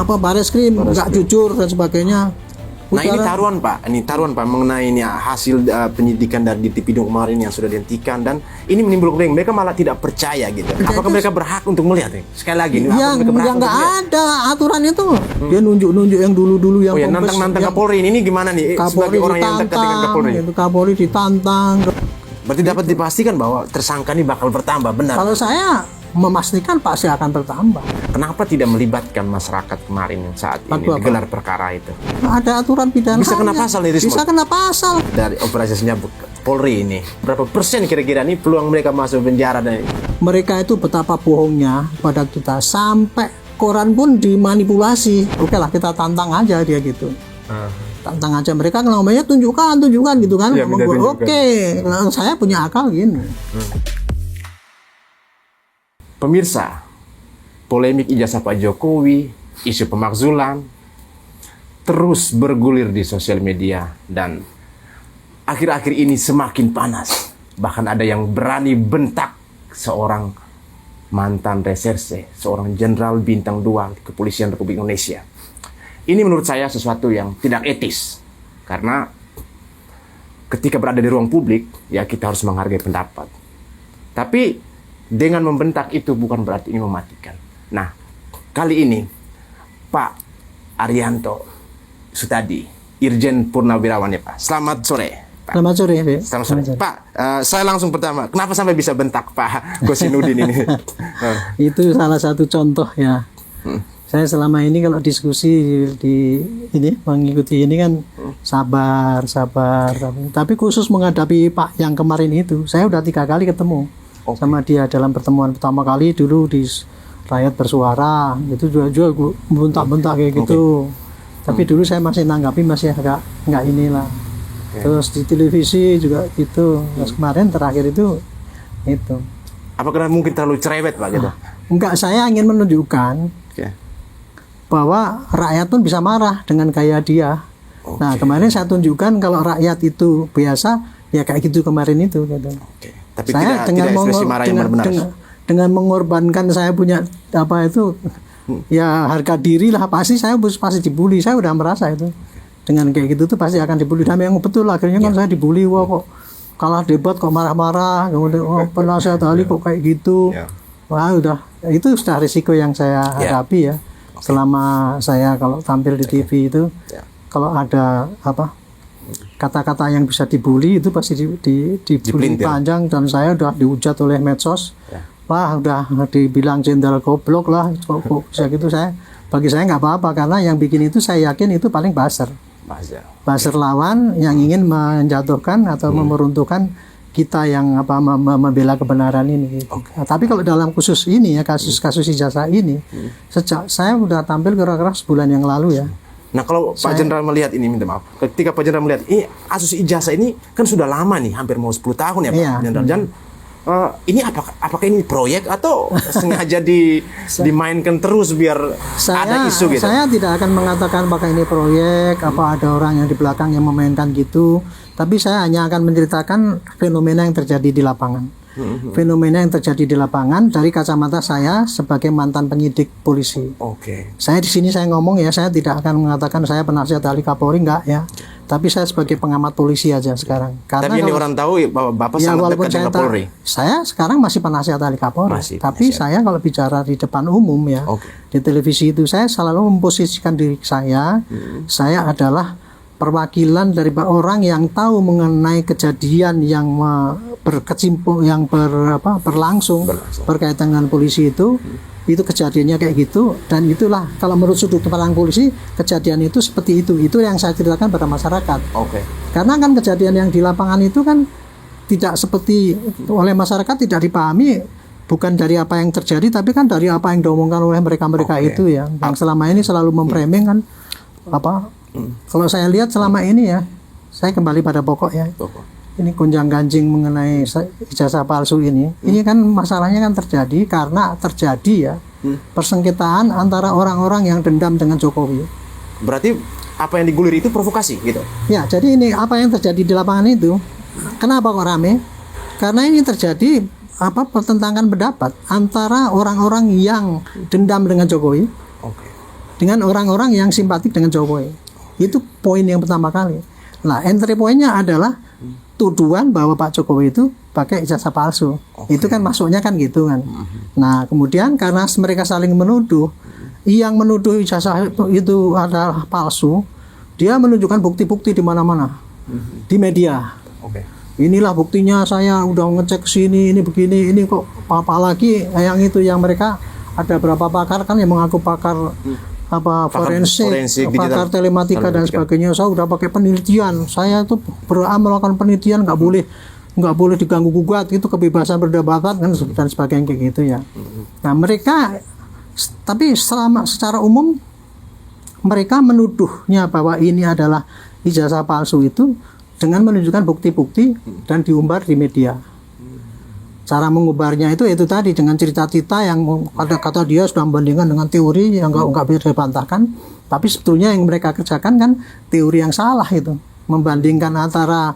Bareskrim nggak jujur dan sebagainya. Nah ini taruhan Pak mengenai ini hasil penyidikan dari Ditipidum kemarin yang sudah dihentikan, dan ini menimbulkan mereka malah tidak percaya gitu. Apakah mereka berhak untuk melihat? Sekali lagi, yang nggak ada aturan itu. Dia nunjuk yang dulu yang nantang Kapolri ini gimana nih? Kapolri sebagai orang yang dekat dengan Kapolri. Kapolri ditantang. Berarti dapat dipastikan bahwa tersangka ini bakal bertambah, benar? Kalau saya memastikan pasti akan bertambah. Kenapa tidak melibatkan masyarakat kemarin saat ini digelar perkara itu? Ada aturan pidana. Bisa kena pasal nih, Bisa kena pasal. Dari operasinya Polri ini, berapa persen kira-kira nih peluang mereka masuk penjara? Mereka itu betapa bohongnya pada kita, sampai koran pun dimanipulasi. Oke lah, kita tantang aja dia gitu. Tantang aja, mereka ngomongnya tunjukkan gitu kan. Ya, oke, saya punya akal gini. Pemirsa, polemik ijazah Pak Jokowi, isu pemakzulan terus bergulir di sosial media, dan akhir-akhir ini semakin panas. Bahkan ada yang berani bentak seorang mantan reserse, seorang jenderal bintang 2 Kepolisian Republik Indonesia. Ini menurut saya sesuatu yang tidak etis, karena ketika berada di ruang publik, ya kita harus menghargai pendapat. Tapi dengan membentak itu bukan berarti ini mematikan. Nah, kali ini Pak Arianto Sutadi, Irjen Purnawirawan ya Pak. Selamat sore Pak. Selamat sore Pak. Selamat sore Pak. Saya langsung pertama, kenapa sampai bisa bentak Pak Kosinudin ini? Itu salah satu contoh ya. Saya selama ini kalau diskusi di ini, mengikuti ini kan sabar. Tapi khusus menghadapi Pak yang kemarin itu, saya udah 3 kali ketemu sama dia dalam pertemuan pertama kali dulu di Rakyat Bersuara. Itu juga bentak-bentak kayak gitu. Tapi dulu saya masih nanggapi masih agak nggak inilah. Terus di televisi juga gitu. Terus kemarin terakhir itu. Apakah mungkin terlalu cerewet Pak gitu? Enggak, saya ingin menunjukkan bahwa rakyat pun bisa marah dengan gaya dia. Nah, kemarin saya tunjukkan kalau rakyat itu biasa, ya kayak gitu kemarin itu gitu. Tapi saya tidak ekspresi marah yang benar-benar. Dengan mengorbankan saya punya apa itu, ya harga diri lah, pasti saya pasti dibully. Saya udah merasa itu. Dengan kayak gitu tuh pasti akan dibully. Dan yang betul akhirnya kan saya dibully, wah kok kalah debat kok marah-marah, kemudian penasihat ahli kok kayak gitu. Wah udah, itu sudah risiko yang saya hadapi ya. Selama saya kalau tampil di TV itu, kalau ada kata-kata yang bisa dibully itu pasti dibully panjang, dan saya udah dihujat oleh medsos. Wah udah dibilang jenderal goblok lah, kok bisa gitu. Bagi saya nggak apa-apa, karena yang bikin itu saya yakin itu paling buzzer lawan yang ingin menjatuhkan atau meruntuhkan kita yang membela kebenaran ini gitu. Nah, tapi kalau dalam khusus ini ya, kasus ijazah ini, sejak saya udah tampil kira-kira sebulan yang lalu ya. Nah kalau Pak Jenderal melihat ini, minta maaf, ketika Pak Jenderal melihat ini kasus ijazah ini kan sudah lama nih, hampir mau 10 tahun ya Pak Jenderal. Dan ini apakah ini proyek atau sengaja dimainkan terus biar ada isu gitu? Saya tidak akan mengatakan apakah ini proyek, apa ada orang yang di belakang yang memainkan gitu. Tapi saya hanya akan menceritakan fenomena yang terjadi di lapangan. Fenomena yang terjadi di lapangan dari kacamata saya sebagai mantan penyidik polisi. Saya di sini saya ngomong ya, saya tidak akan mengatakan saya penasihat ahli Kapolri, enggak ya. Tapi saya sebagai pengamat polisi aja sekarang. Karena tapi ini orang tahu bahwa Bapak sangat dekat dengan Kapolri. Saya sekarang masih penasihat ahli Kapolri. Tapi saya kalau bicara di depan umum ya, di televisi itu saya selalu memposisikan diri saya adalah perwakilan dari orang yang tahu mengenai kejadian yang berkecimpung, yang berlangsung berkaitan dengan polisi itu kejadiannya kayak gitu, dan itulah kalau menurut sudut pandang polisi kejadian itu seperti itu yang saya ceritakan pada masyarakat. Karena kan kejadian yang di lapangan itu kan tidak seperti oleh masyarakat, tidak dipahami bukan dari apa yang terjadi, tapi kan dari apa yang diomongkan oleh mereka itu ya, yang selama ini selalu memframing kan Kalau saya lihat selama ini ya, saya kembali pada pokok ya. Ini gonjang-ganjing mengenai ijazah palsu ini kan masalahnya kan terjadi karena terjadi ya persengketaan antara orang-orang yang dendam dengan Jokowi. Berarti apa yang digulir itu provokasi gitu? Ya, jadi ini apa yang terjadi di lapangan itu, kenapa kok rame? Karena ini terjadi pertentangan pendapat antara orang-orang yang dendam dengan Jokowi dengan orang-orang yang simpatik dengan Jokowi. Itu poin yang pertama kali. Nah, entry poinnya adalah tuduhan bahwa Pak Jokowi itu pakai ijazah palsu. Itu kan masuknya kan gitu kan. Nah, kemudian karena mereka saling menuduh, yang menuduh ijazah itu adalah palsu, dia menunjukkan bukti-bukti di mana-mana, di media. Inilah buktinya, saya udah ngecek sini, ini begini, ini kok apalagi yang itu yang mereka ada berapa pakar kan yang mengaku pakar forensik, pakar telematika dan sebagainya. Saya udah pakai penelitian, saya itu melakukan penelitian, nggak boleh diganggu gugat, itu kebebasan berdebat kan dan sebagainya kayak gitu ya. Nah mereka, tapi secara umum mereka menuduhnya bahwa ini adalah ijazah palsu itu dengan menunjukkan bukti-bukti dan diumbar di media. Cara mengubarnya itu tadi dengan cerita-cerita yang kata dia sudah membandingkan dengan teori yang nggak bisa dibantahkan, tapi sebetulnya yang mereka kerjakan kan teori yang salah itu, membandingkan antara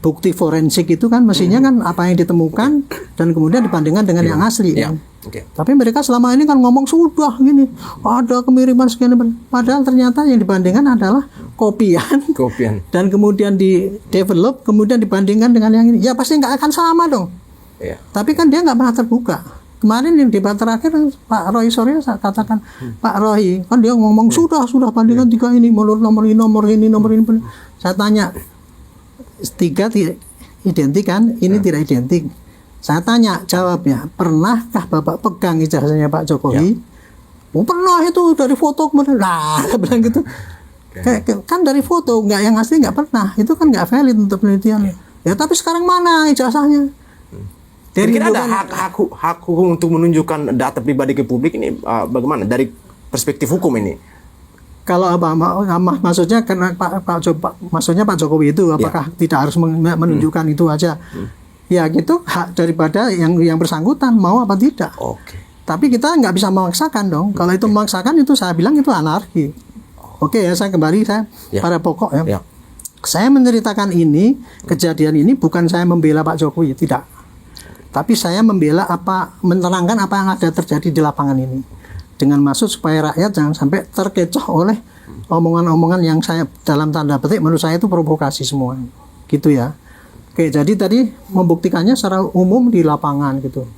bukti forensik itu kan mestinya kan apa yang ditemukan dan kemudian dibandingkan dengan yang asli kan. Tapi mereka selama ini kan ngomong sudah gini, ada kemiripan sekian, padahal ternyata yang dibandingkan adalah kopian. Dan kemudian di develop, kemudian dibandingkan dengan yang ini, ya pasti nggak akan sama dong. Tapi kan dia nggak pernah terbuka. Kemarin yang debat terakhir Pak Roy Suryo saya katakan, Pak Roy kan dia ngomong sudah bandingkan 3 ini, nomor ini. Saya tanya, 3 tidak identik kan, ini tidak identik. Saya tanya, jawabnya, pernahkah Bapak pegang ijazahnya Pak Jokowi? Pernah, itu dari foto kemudian. Nah, saya bilang gitu. Kan dari foto, nggak yang asli nggak pernah. Itu kan nggak valid untuk penelitian. Ya tapi sekarang mana ijazahnya? Kira-kira ada hak hukum untuk menunjukkan data pribadi ke publik ini bagaimana dari perspektif hukum ini? Kalau maksudnya karena maksudnya Pak Jokowi itu apakah tidak harus menunjukkan itu aja? Ya gitu, hak daripada yang bersangkutan mau apa tidak. Tapi kita nggak bisa memaksakan dong. Kalau itu memaksakan itu saya bilang itu anarki. Ya saya kembali pada pokok ya. Saya menceritakan ini, kejadian ini bukan saya membela Pak Jokowi, tidak. Tapi saya membela menerangkan apa yang ada terjadi di lapangan ini. Dengan maksud supaya rakyat jangan sampai terkecoh oleh omongan-omongan yang saya dalam tanda petik menurut saya itu provokasi semua. Gitu ya. Jadi tadi membuktikannya secara umum di lapangan gitu.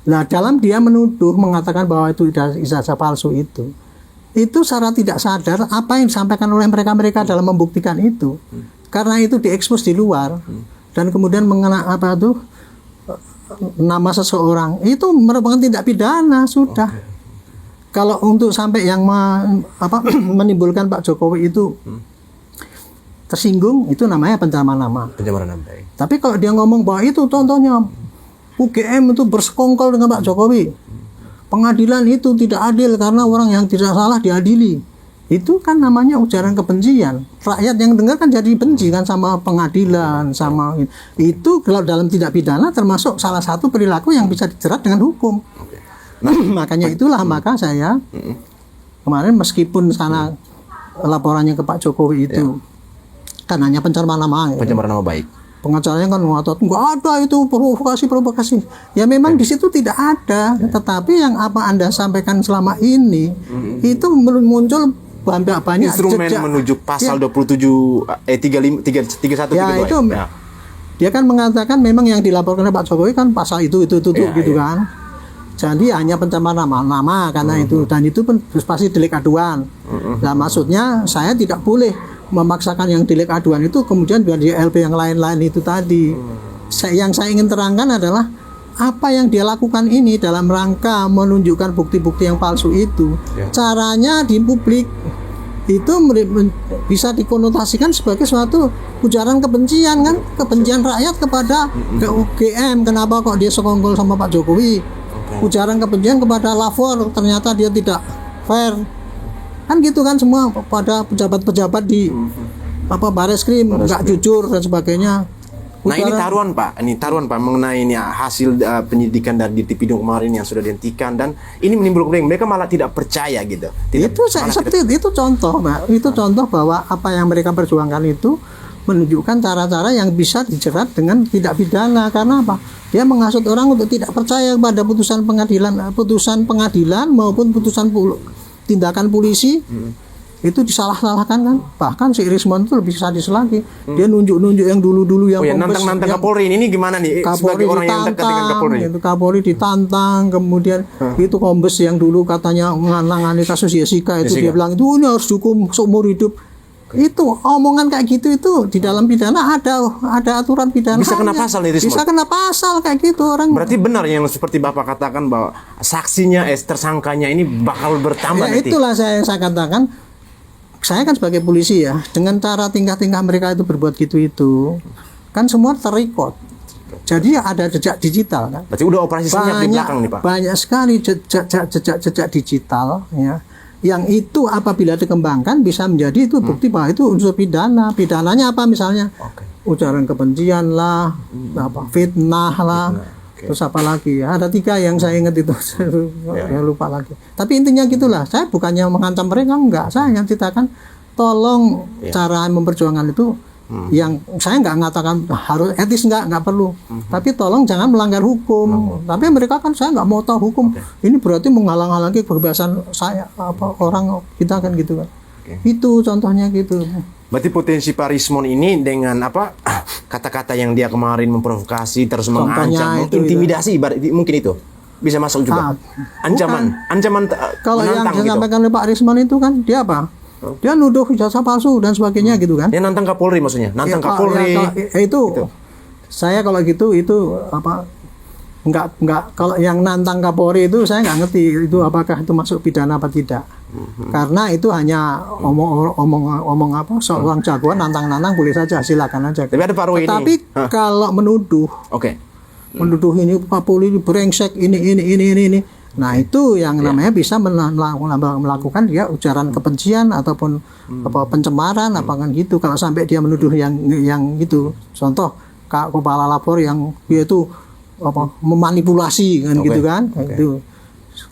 Nah, dalam dia menuduh mengatakan bahwa itu ijazah palsu itu secara tidak sadar apa yang disampaikan oleh mereka dalam membuktikan itu. Karena itu diekspos di luar dan kemudian mengenai nama seseorang itu merupakan tindak pidana sudah. Kalau untuk sampai yang menimbulkan Pak Jokowi itu tersinggung, itu namanya pencemaran nama. Tapi kalau dia ngomong bahwa itu contohnya UGM itu bersekongkol dengan Pak Jokowi, pengadilan itu tidak adil karena orang yang tidak salah diadili, itu kan namanya ujaran kebencian. Rakyat yang dengar kan jadi benci kan sama pengadilan, sama itu. Kalau dalam tindak pidana termasuk salah satu perilaku yang bisa dijerat dengan hukum. Makanya itulah maka saya kemarin meskipun sana laporannya ke Pak Jokowi itu kan hanya pencemaran nama baik. Pengacaranya kan ngotot nggak ada itu provokasi. Ya memang di situ tidak ada. Tetapi yang apa Anda sampaikan selama ini itu banyak instrumen menuju pasal 27 31 ya, itu dia kan mengatakan memang yang dilaporkan oleh Pak Jokowi kan pasal itu gitu kan. Jadi hanya pencemaran nama karena itu, dan itu pun pasti delik aduan. Nah maksudnya saya tidak boleh memaksakan yang delik aduan itu kemudian biar di LP yang lain-lain itu tadi. Yang saya ingin terangkan adalah apa yang dia lakukan ini dalam rangka menunjukkan bukti-bukti yang palsu itu. Caranya di publik itu bisa dikonotasikan sebagai suatu ujaran kebencian kan, kebencian rakyat kepada UGM. Kenapa kok dia sekongkol sama Pak Jokowi? Ujaran kebencian kepada Lafor, ternyata dia tidak fair. Kan gitu kan semua pada pejabat-pejabat di Bareskrim nggak jujur dan sebagainya. Nah ini taruhan Pak mengenai ini hasil penyidikan dari Tipidum kemarin yang sudah dihentikan, dan ini menimbulkan mereka malah tidak percaya gitu. Itu contoh Pak. Itu contoh bahwa apa yang mereka perjuangkan itu menunjukkan cara-cara yang bisa dijerat dengan tidak pidana. Karena apa? Dia menghasut orang untuk tidak percaya pada putusan pengadilan maupun putusan tindakan polisi itu disalah-salahkan kan. Bahkan si Rismond itu lebih sadis lagi. Dia nunjuk-nunjuk yang dulu-dulu yang nantang-nantang Kapolri ini gimana nih? Kapolri sebagai orang yang dekat dengan Kapolri. Itu Kapolri ditantang, kemudian itu kombes yang dulu katanya menangani kasus Jessica itu dia bilang itu ini harus dihukum seumur hidup. Itu omongan kayak gitu itu di dalam pidana ada aturan pidana. Bisa kena pasal nih Rismond. Bisa kena pasal kayak gitu orang. Berarti benar yang seperti Bapak katakan bahwa saksinya tersangkanya ini bakal bertambah nanti. Itulah saya katakan. Saya kan sebagai polisi ya, dengan cara tingkah-tingkah mereka itu berbuat gitu itu, kan semua terrecord. Jadi ada jejak digital kan. Berarti udah operasi senyap di belakang nih Pak. Banyak sekali jejak digital ya. Yang itu apabila dikembangkan bisa menjadi itu bukti bahwa itu unsur pidana. Pidananya apa misalnya? Ujaran kebencian lah, fitnah lah. Terus apa lagi ya? Ada 3 yang saya ingat itu. Ya lupa lagi. Tapi intinya gitulah. Saya bukannya mengancam mereka, enggak. Saya yang ceritakan tolong cara memperjuangkan itu yang saya enggak mengatakan harus etis, enggak perlu. Tapi tolong jangan melanggar hukum. Tapi mereka kan saya enggak mau tahu hukum. Ini berarti menghalang-halangi kebebasan saya orang kita kan gitu kan. Itu contohnya gitu. Berarti potensi Pak Rismond ini dengan kata-kata yang dia kemarin memprovokasi, terus mengancam, intimidasi, mungkin itu bisa masuk juga. Ancaman kalau yang disampaikan oleh Pak Rismond itu kan dia apa? Dia nuduh ijazah palsu dan sebagainya gitu kan. Dia nantang Kapolri maksudnya, Kapolri. Itu saya kalau gitu itu enggak kalau yang nantang Kapolri itu saya nggak ngerti itu apakah itu masuk pidana apa tidak. Karena itu hanya omong seorang jagoan nantang boleh saja, silakan aja. Tapi ada paruh ini. Tapi kalau menuduh, menuduh ini Kapolri brengsek ini. Nah itu yang namanya bisa melakukan dia ujaran kebencian ataupun pencemaran apa kan gitu. Kalau sampai dia menuduh yang gitu, contoh kepala lapor yang dia itu memanipulasi kan gitu kan, itu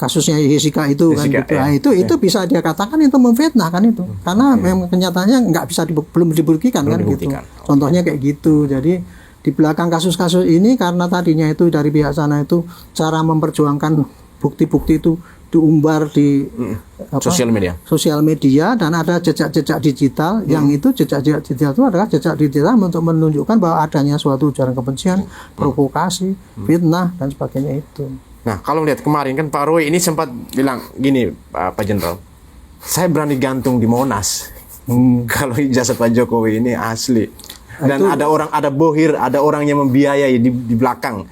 kasusnya Jessica itu kan gitu. Nah, itu bisa dia katakan itu memfitnah kan itu, karena memang kenyataannya nggak bisa belum dibuktikan kan gitu. Contohnya kayak gitu. Jadi di belakang kasus-kasus ini karena tadinya itu dari pihak sana itu cara memperjuangkan bukti-bukti itu diumbar di sosial media dan ada jejak-jejak digital yang itu jejak digital itu adalah jejak digital untuk menunjukkan bahwa adanya suatu ujaran kebencian, provokasi, fitnah dan sebagainya itu. Nah, kalau lihat kemarin kan Pak Roy ini sempat bilang gini, Pak Jenderal, saya berani gantung di Monas kalau ijazah Pak Jokowi ini asli. Dan itu, ada bohir, ada orang yang membiayai di belakang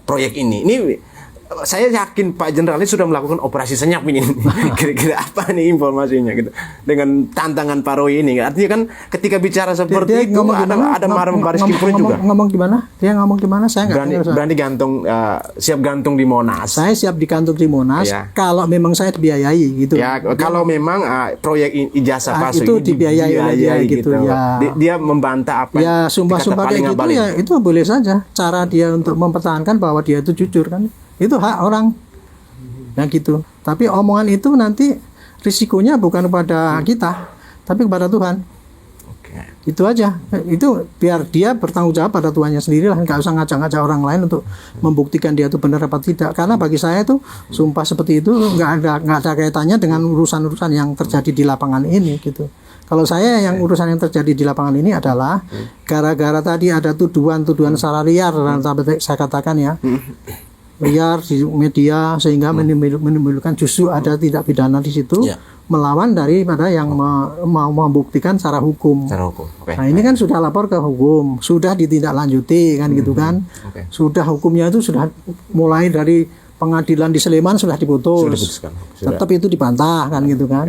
proyek ini. Ini saya yakin Pak Jenderal ini sudah melakukan operasi senyap ini. Kira-kira apa nih informasinya gitu. Dengan tantangan Pak Roy ini. Artinya kan ketika bicara seperti itu ada Baris Krim juga. Ngomong gimana? Dia ngomong gimana? Saya nggak berani gantung, siap gantung di Monas. Saya siap digantung di Monas kalau memang saya dibiayai gitu. Ya, kalau memang proyek ijazah palsu itu dibiayai oleh dia gitu ya. Dia membantah apa? Ya, sumpah-sumpah kayak gitu ya, itu boleh saja. Cara dia untuk mempertahankan bahwa dia itu jujur kan. Itu hak orang yang gitu. Tapi omongan itu nanti risikonya bukan kepada kita, tapi kepada Tuhan. Itu aja. Itu biar dia bertanggung jawab pada Tuhannya sendiri lah. Nggak usah ngajak-ngajak orang lain untuk membuktikan dia itu benar apa tidak. Karena bagi saya itu sumpah seperti itu nggak ada kaitannya dengan urusan-urusan yang terjadi di lapangan ini gitu. Kalau saya yang urusan yang terjadi di lapangan ini adalah gara-gara tadi ada tuduhan-tuduhan secara liar dan sampai saya katakan ya. Liar di media sehingga menimbulkan justru ada tidak pidana di situ melawan daripada yang mau membuktikan secara hukum. Nah ini kan sudah lapor ke hukum, sudah ditindaklanjuti kan gitu kan. Sudah hukumnya itu sudah mulai dari pengadilan di Sleman sudah diputus. Tetap itu dibantah kan gitu kan.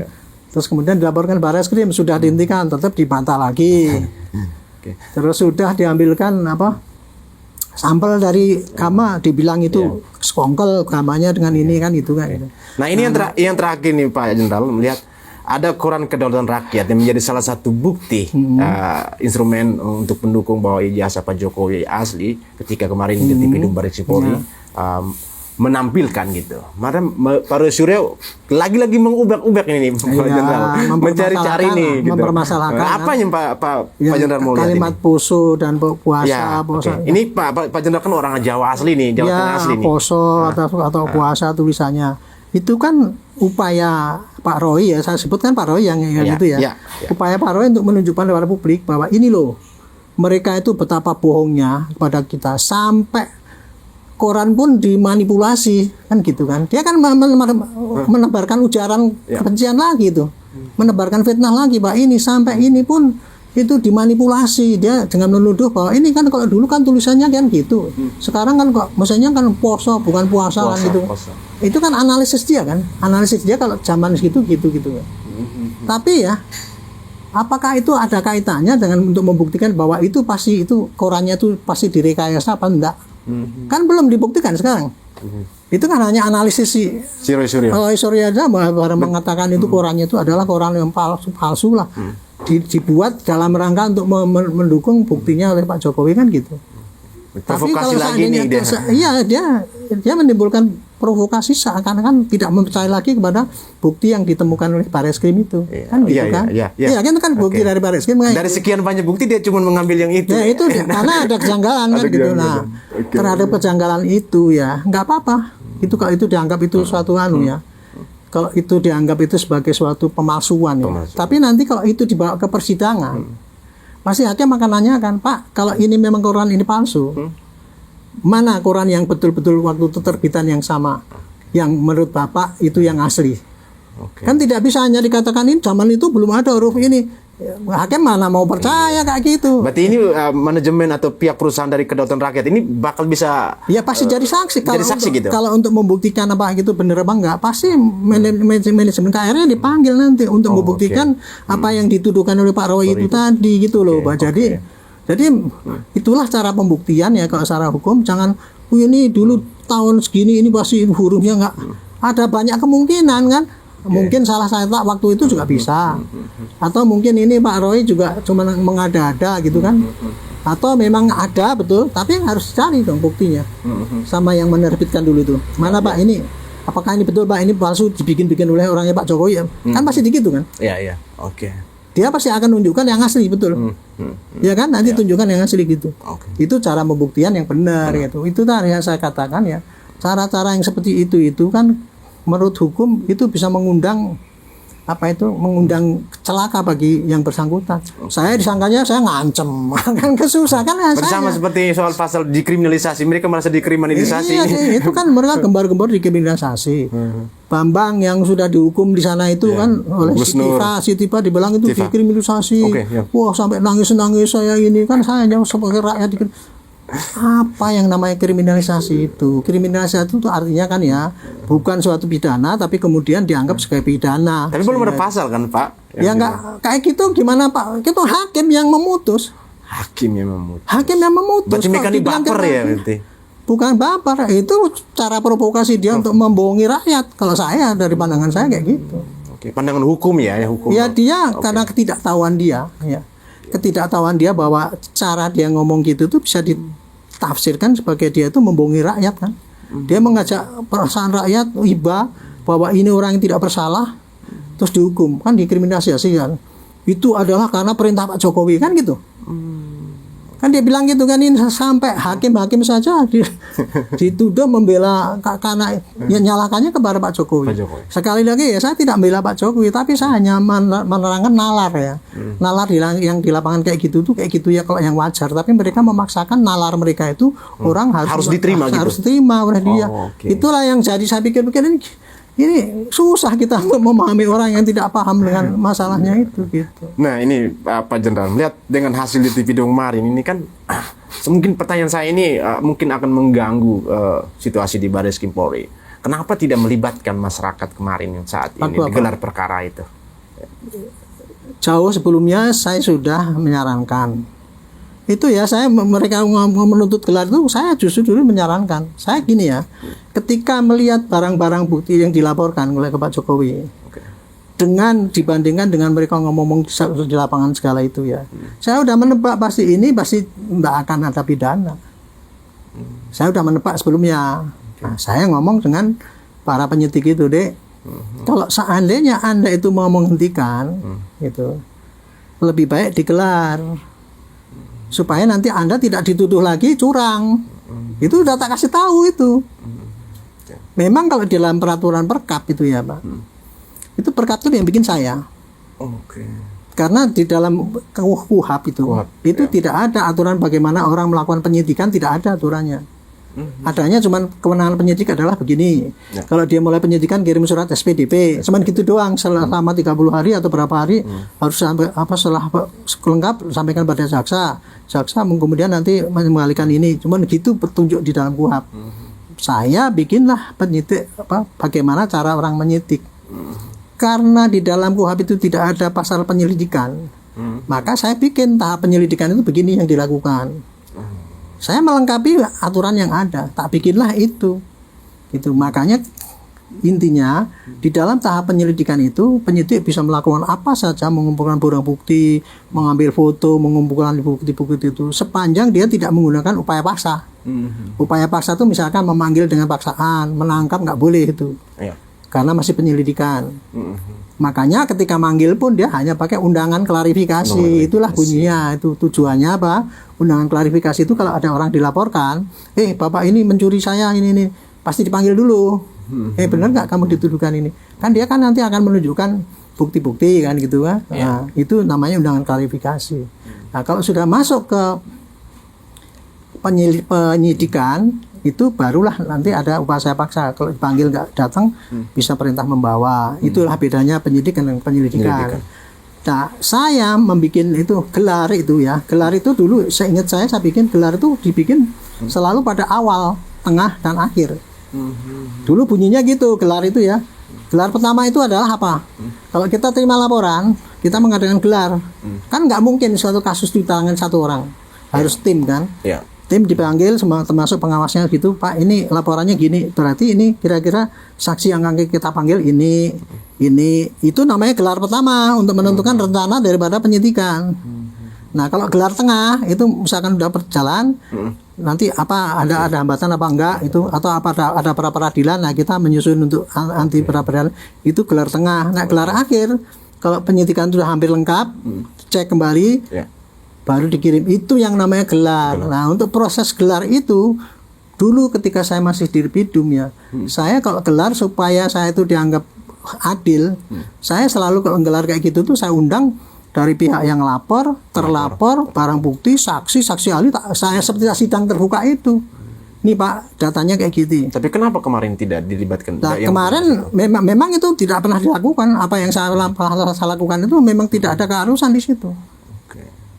Terus kemudian dilaporkan Baris Krim sudah dihentikan, tetap dibantah lagi. Terus sudah diambilkan sampel dari gamma, dibilang itu skongkel gamanya dengan ini kan itu kan. Nah ini yang terakhir nih Pak Jenderal, melihat ada Koran Kedaulatan Rakyat yang menjadi salah satu bukti instrumen untuk pendukung bahwa ijazah Pak Jokowi asli ketika kemarin di TV Baris Krim Polri menampilkan gitu. Maka Pak Roy Suryo lagi-lagi mengubek-ubek ini Pak Jenderal, mencari-cari nih gitu. Mempermasalahkan apa yang Pak Jenderal mau lihat kalimat poso dan puasa. Ini Pak Jenderal kan orang Jawa asli nih, Jawa Tengah asli nih. Poso atau puasa tulisannya. Itu kan upaya Pak Roy ya, saya sebutkan Pak Roy yang itu ya. Upaya Pak Roy untuk menunjukkan kepada publik bahwa ini loh, mereka itu betapa bohongnya kepada kita, sampai koran pun dimanipulasi kan gitu kan. Dia kan menebarkan ujaran kebencian lagi itu, menebarkan fitnah lagi, Pak, ini sampai ini pun itu dimanipulasi dia dengan menuduh bahwa ini kan kalau dulu kan tulisannya kan gitu, sekarang kan kok maksudnya kan poso bukan puasa kan gitu. Itu kan analisis dia kalau zaman segitu gitu. Tapi ya, apakah itu ada kaitannya dengan untuk membuktikan bahwa itu pasti itu korannya itu pasti direkayasa apa enggak? Kan belum dibuktikan sekarang. Itu kan hanya analisis si Roy Suryo aja bahwa mengatakan itu korannya itu adalah koran yang palsu lah. Dibuat dalam rangka untuk mendukung buktinya oleh Pak Jokowi kan gitu. Tapi kalau seandainya dia menimbulkan provokasi seakan-akan tidak mempercayai lagi kepada bukti yang ditemukan oleh Bareskrim itu, kan gitu kan? Iya kan bukti dari Bareskrim. Dari sekian banyak bukti dia cuma mengambil yang itu. Ya itu karena ada kejanggalan kan gitu. Nah, terhadap kejanggalan itu ya nggak apa-apa. Itu kalau itu dianggap itu suatu ya. Kalau itu dianggap itu sebagai suatu pemalsuan ya. Tapi nanti kalau itu dibawa ke persidangan, pasti hakim akan nanyakan, Pak, kalau ini memang koran ini palsu, mana koran yang betul-betul waktu itu terbitan yang sama, yang menurut Bapak itu yang asli? Kan tidak bisa hanya dikatakan ini zaman itu belum ada huruf ini. Hakim mana mau percaya kayak gitu. Berarti ini manajemen atau pihak perusahaan dari Kedaulatan Rakyat ini bakal bisa pasti jadi saksi. Gitu. Kalau untuk membuktikan apa gitu benar apa enggak, pasti manajemen KRI dipanggil nanti untuk membuktikan apa yang dituduhkan oleh Pak Roy itu tadi gitu loh, Pak. Jadi itulah cara pembuktian ya kalau secara hukum. Jangan ini dulu tahun segini ini pasti hurufnya enggak. Ada banyak kemungkinan kan. Mungkin salah cetak waktu itu juga bisa, atau mungkin ini Pak Roy juga cuma mengada-ada gitu kan, atau memang ada betul, tapi harus cari dong buktinya sama yang menerbitkan dulu itu. Mana Pak ini, apakah ini betul Pak, ini palsu dibikin-bikin oleh orangnya Pak Jokowi ya? Kan pasti gitu kan? Iya. Dia pasti akan menunjukkan yang asli betul, ya kan? Nanti tunjukkan yang asli gitu. Itu cara pembuktian yang benar gitu. Itu tadi yang saya katakan ya, cara-cara yang seperti itu kan menurut hukum itu bisa mengundang celaka bagi yang bersangkutan. Saya disangkanya saya ngancem kan kesusah kan. Bersama seperti soal pasal dikriminalisasi, mereka merasa dikriminalisasi. Itu kan mereka gembar-gembor dikriminalisasi. Bambang yang sudah dihukum di sana itu kan oleh Siti Fa dibilang itu dikriminalisasi. Wah, sampai nangis saya ini kan, saya hanya sebagai rakyat apa yang namanya kriminalisasi itu? Kriminalisasi itu artinya kan ya bukan suatu pidana, tapi kemudian dianggap sebagai pidana. Tapi belum ada pasal kan Pak? Ya enggak kayak gitu, gimana Pak? Itu hakim yang memutus. Hakim yang memutus. Berarti mekanik baper ya berarti? Bukan baper, itu cara provokasi dia untuk membohongi rakyat. Kalau saya dari pandangan saya kayak gitu. Pandangan hukum ya hukum. Ya dia karena ketidaktahuan dia ya. Ketidaktahuan dia bahwa cara dia ngomong gitu tuh bisa ditafsirkan sebagai dia itu membohongi rakyat kan. Dia mengajak perasaan rakyat iba bahwa ini orang yang tidak bersalah terus dihukum, kan dikriminalisasi kan. Itu adalah karena perintah Pak Jokowi kan gitu. Kan dia bilang gitu kan, ini sampai hakim-hakim saja dituduh membela karena nyalakannya kepada Pak Jokowi. Sekali lagi ya, saya tidak membela Pak Jokowi, tapi saya hanya menerangkan nalar ya. Nalar yang di lapangan kayak gitu tuh kayak gitu ya kalau yang wajar, tapi mereka memaksakan nalar mereka itu orang harus diterima harus diterima oleh dia. Itulah yang jadi saya pikir-pikir ini susah kita untuk memahami orang yang tidak paham dengan masalahnya itu gitu. Nah ini Pak Jenderal, melihat dengan hasil di TV kemarin ini kan mungkin pertanyaan saya ini mungkin akan mengganggu situasi di Bareskrim Polri. Kenapa tidak melibatkan masyarakat kemarin yang saat ini digelar perkara itu? Jauh sebelumnya saya sudah menyarankan itu ya, mereka menuntut gelar itu saya justru dulu menyarankan. Saya gini ya, ketika melihat barang-barang bukti yang dilaporkan oleh Pak Jokowi dibandingkan dengan mereka ngomong di lapangan segala itu ya, saya udah menebak pasti tidak akan ada pidana. Saya udah menebak sebelumnya. Nah, saya ngomong dengan para penyidik itu, Dek, kalau seandainya Anda itu mau menghentikan itu lebih baik digelar supaya nanti Anda tidak dituduh lagi curang. Itu udah tak kasih tahu itu. Memang kalau di dalam peraturan Perkap itu ya Pak, Itu perkap itu yang bikin saya. Oke. Karena di dalam KUHP itu tidak ada aturan bagaimana orang melakukan penyidikan, tidak ada aturannya. Adanya cuman kewenangan penyidik adalah begini. Kalau dia mulai penyidikan kirim surat SPDP, cuman gitu doang selama 30 hari atau berapa hari harus sampai setelah lengkap sampaikan pada jaksa. Jaksa kemudian nanti mengembalikan ini. Cuman gitu petunjuk di dalam KUHP. Saya bikinlah penyidik bagaimana cara orang menyidik. Karena di dalam KUHP itu tidak ada pasal penyelidikan. Maka saya bikin tahap penyelidikan itu begini yang dilakukan. Saya melengkapi aturan yang ada, tak bikinlah itu. Gitu. Makanya intinya di dalam tahap penyelidikan itu penyidik bisa melakukan apa saja, mengumpulkan barang bukti, mengambil foto, mengumpulkan bukti-bukti itu sepanjang dia tidak menggunakan upaya paksa. Upaya paksa itu misalkan memanggil dengan paksaan, menangkap nggak boleh itu. Karena masih penyelidikan. Makanya ketika manggil pun dia hanya pakai undangan klarifikasi. Itulah bunyinya. Itu tujuannya apa? Undangan klarifikasi itu kalau ada orang dilaporkan, bapak ini mencuri saya ini pasti dipanggil dulu. Benar nggak kamu dituduhkan ini? Kan dia kan nanti akan menunjukkan bukti-bukti kan gitu kan. Nah, itu namanya undangan klarifikasi. Nah, kalau sudah masuk ke penyidikan itu barulah nanti ada upaya paksa. Kalau dipanggil nggak datang bisa perintah membawa. Itulah bedanya penyidik dan penyelidikan. Nah, saya membuat itu gelar itu ya. Gelar itu dulu saya ingat saya bikin gelar itu dibikin selalu pada awal, tengah dan akhir. Dulu bunyinya gitu gelar itu ya. Gelar pertama itu adalah apa? Kalau kita terima laporan, kita mengadakan gelar. Kan nggak mungkin suatu kasus di tangan satu orang. Harus tim kan? Tim dipanggil termasuk pengawasnya gitu, Pak ini laporannya gini, berarti ini kira-kira saksi yang akan kita panggil ini itu namanya gelar pertama untuk menentukan rencana daripada penyidikan. Nah kalau gelar tengah itu misalkan sudah berjalan, nanti apa ada hambatan apa enggak itu atau apa ada pra peradilan, nah kita menyusun untuk anti pra peradilan itu gelar tengah. Nah gelar akhir kalau penyidikan sudah hampir lengkap, cek kembali. Baru dikirim, itu yang namanya gelar. Nah untuk proses gelar itu dulu ketika saya masih di Bidum ya, saya kalau gelar supaya saya itu dianggap adil, saya selalu kalau gelar kayak gitu tuh saya undang dari pihak yang lapor, terlapor, barang bukti, saksi ahli, saya seperti sidang terbuka itu. Nih Pak, datanya kayak gitu. Tapi kenapa kemarin tidak dilibatkan? Nah, kemarin memang itu tidak pernah dilakukan. Apa yang saya lakukan itu memang tidak ada keharusan di situ.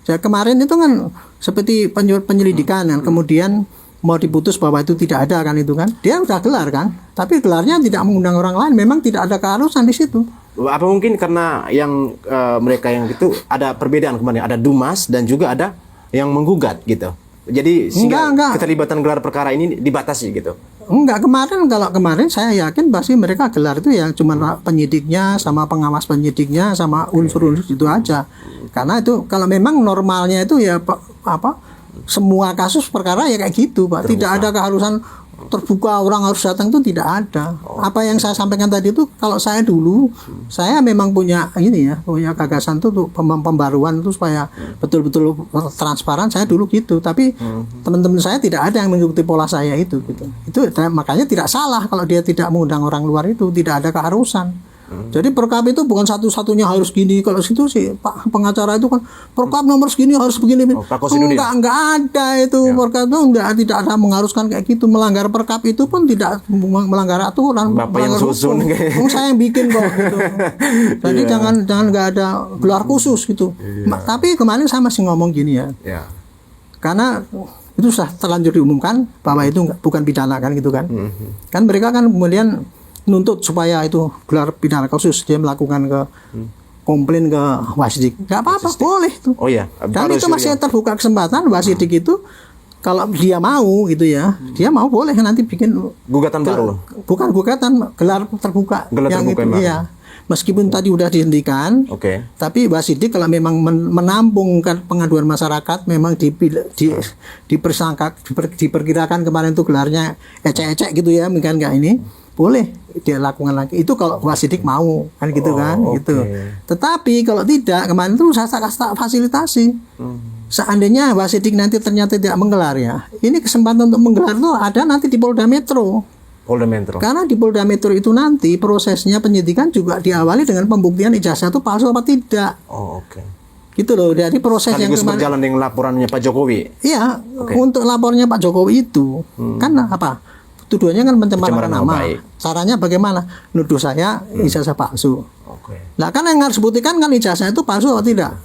Ya, kemarin itu kan seperti penyelidikan kan, kemudian mau diputus bahwa itu tidak ada kan itu kan, dia udah gelar kan, tapi gelarnya tidak mengundang orang lain, memang tidak ada keharusan di situ. Apa mungkin karena yang mereka yang itu ada perbedaan kemarin, ada Dumas dan juga ada yang menggugat gitu. Jadi sehingga keterlibatan gelar perkara ini dibatasi gitu. Enggak, kemarin saya yakin pasti mereka gelar itu ya cuma penyidiknya sama pengawas penyidiknya sama unsur-unsur itu aja. Karena itu kalau memang normalnya itu ya semua kasus perkara ya kayak gitu Pak. Tidak ada keharusan terbuka orang harus datang, itu tidak ada. Apa yang saya sampaikan tadi itu kalau saya dulu saya memang punya punya gagasan tuh untuk pembaruan itu supaya betul-betul transparan. Saya dulu gitu, tapi teman-teman saya tidak ada yang mengikuti pola saya itu gitu. Itu makanya tidak salah kalau dia tidak mengundang orang luar, itu tidak ada keharusan. Jadi perkap itu bukan satu-satunya harus gini. Kalau situ sih Pak pengacara itu kan perkap nomor segini harus begini. Enggak ada itu ya. Perkap itu tidak ada mengharuskan kayak gitu. Melanggar perkap itu pun tidak melanggar aturan. Bapak yang susun saya yang bikin kok gitu. Jadi jangan nggak ada gelar khusus gitu. Tapi kemarin saya masih ngomong gini ya. Karena itu sudah terlanjur diumumkan bahwa itu bukan pidana kan gitu kan. Kan mereka kan kemudian nuntut supaya itu gelar pidana khusus, dia melakukan ke komplain ke Wasidik. Nggak apa-apa, boleh tuh. Dan itu masih terbuka kesempatan Wasidik itu kalau dia mau gitu ya, dia mau boleh nanti bikin gugatan baru. Bukan gugatan, gelar terbuka. Yang itu iya. Meskipun tadi udah dihentikan, tapi Wasidik kalau memang menampung pengaduan masyarakat, memang diperkirakan kemarin itu gelarnya ecek-ecek gitu ya, mungkin nggak ini, boleh dia lakukan lagi. Itu kalau Wasidik mau kan gitu gitu. Tetapi kalau tidak, kemarin itu saya kasih fasilitasi. Seandainya Wasidik nanti ternyata tidak menggelar ya, ini kesempatan untuk menggelar itu ada nanti di Polda Metro. Polda Metro. Karena di Polda Metro itu nanti prosesnya penyidikan juga diawali dengan pembuktian ijazah itu palsu apa tidak. Oh, oke. Gitu loh. Jadi proses yang berjalan dengan laporannya Pak Jokowi. Iya, untuk lapornya Pak Jokowi itu kan apa? Tuduhannya kan pencemaran nama. Caranya bagaimana? Nuduh saya ijazah palsu. Nah kan yang harus buktikan kan ijazah itu palsu atau tidak.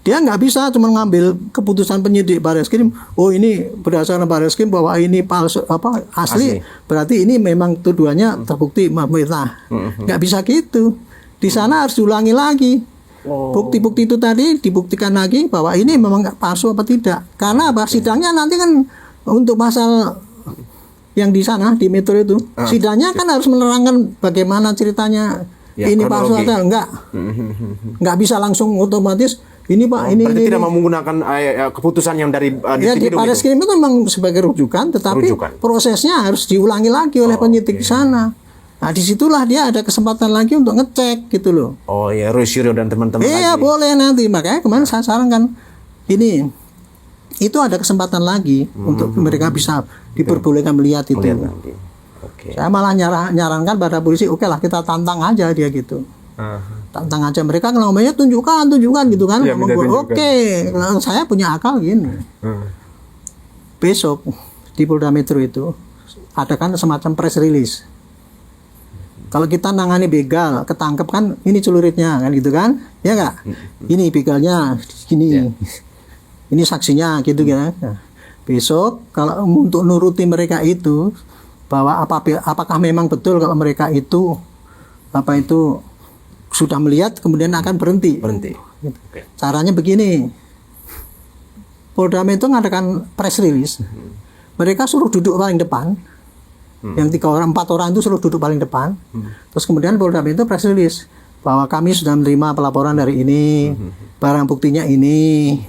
Dia nggak bisa cuma ngambil keputusan penyidik Barreskrim. Oh ini berdasarkan Barreskrim bahwa ini palsu apa asli. Berarti ini memang tuduhannya terbukti memfitnah. Nggak bisa gitu. Di sana harus diulangi lagi. Bukti-bukti itu tadi dibuktikan lagi bahwa ini memang nggak palsu apa tidak. Karena apa? Sidangnya nanti kan untuk pasal yang di sana di Metro itu sidangnya kan harus menerangkan bagaimana ceritanya ini palsu atau enggak. Nggak bisa langsung otomatis ini Pak ini tidak mau menggunakan keputusan yang dari di Barreskrim itu memang sebagai rujukan, tetapi prosesnya harus diulangi lagi oleh penyidik di sana. Nah disitulah dia ada kesempatan lagi untuk ngecek gitu loh. Oh ya, Rusiro dan teman-teman lagi. Boleh nanti, makanya kemarin saya sarankan ini itu ada kesempatan lagi untuk mereka bisa diperbolehkan melihat itu. Saya malah nyarankan pada polisi, oke lah kita tantang aja dia gitu. Tantang aja mereka ngomongnya tunjukkan gitu kan. Saya punya akal gini. Besok di Polda Metro itu adakan semacam press release. Kalau kita nangani begal, ketangkep kan ini celuritnya kan gitu kan, ya nggak? Ini begalnya gini, ini saksinya gitu kan. Nah, besok kalau untuk nuruti mereka itu bahwa apakah memang betul kalau mereka itu sudah melihat kemudian akan berhenti. Gitu. Caranya begini, Polda Metro mengadakan press release, mereka suruh duduk paling depan. Yang 4 orang itu suruh duduk paling depan. Terus kemudian Polda Metro press release bahwa kami sudah menerima pelaporan dari ini, barang buktinya ini,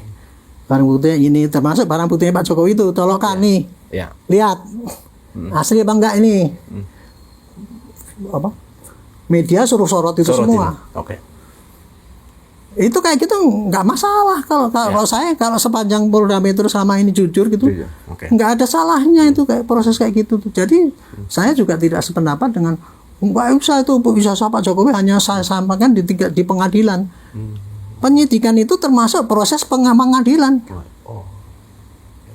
termasuk barang buktinya Pak Jokowi itu, tolongkan nih, lihat asli apa enggak ini. Media suruh sorot itu semua. Itu kayak gitu nggak masalah kalau saya kalau sepanjang Polda Metro selama ini jujur gitu nggak ada salahnya itu kayak proses kayak gitu tuh. Jadi saya juga tidak sependapat dengan nggak usah itu bisa Pak Jokowi hanya saya sampaikan di pengadilan. Penyidikan itu termasuk proses pengadilan.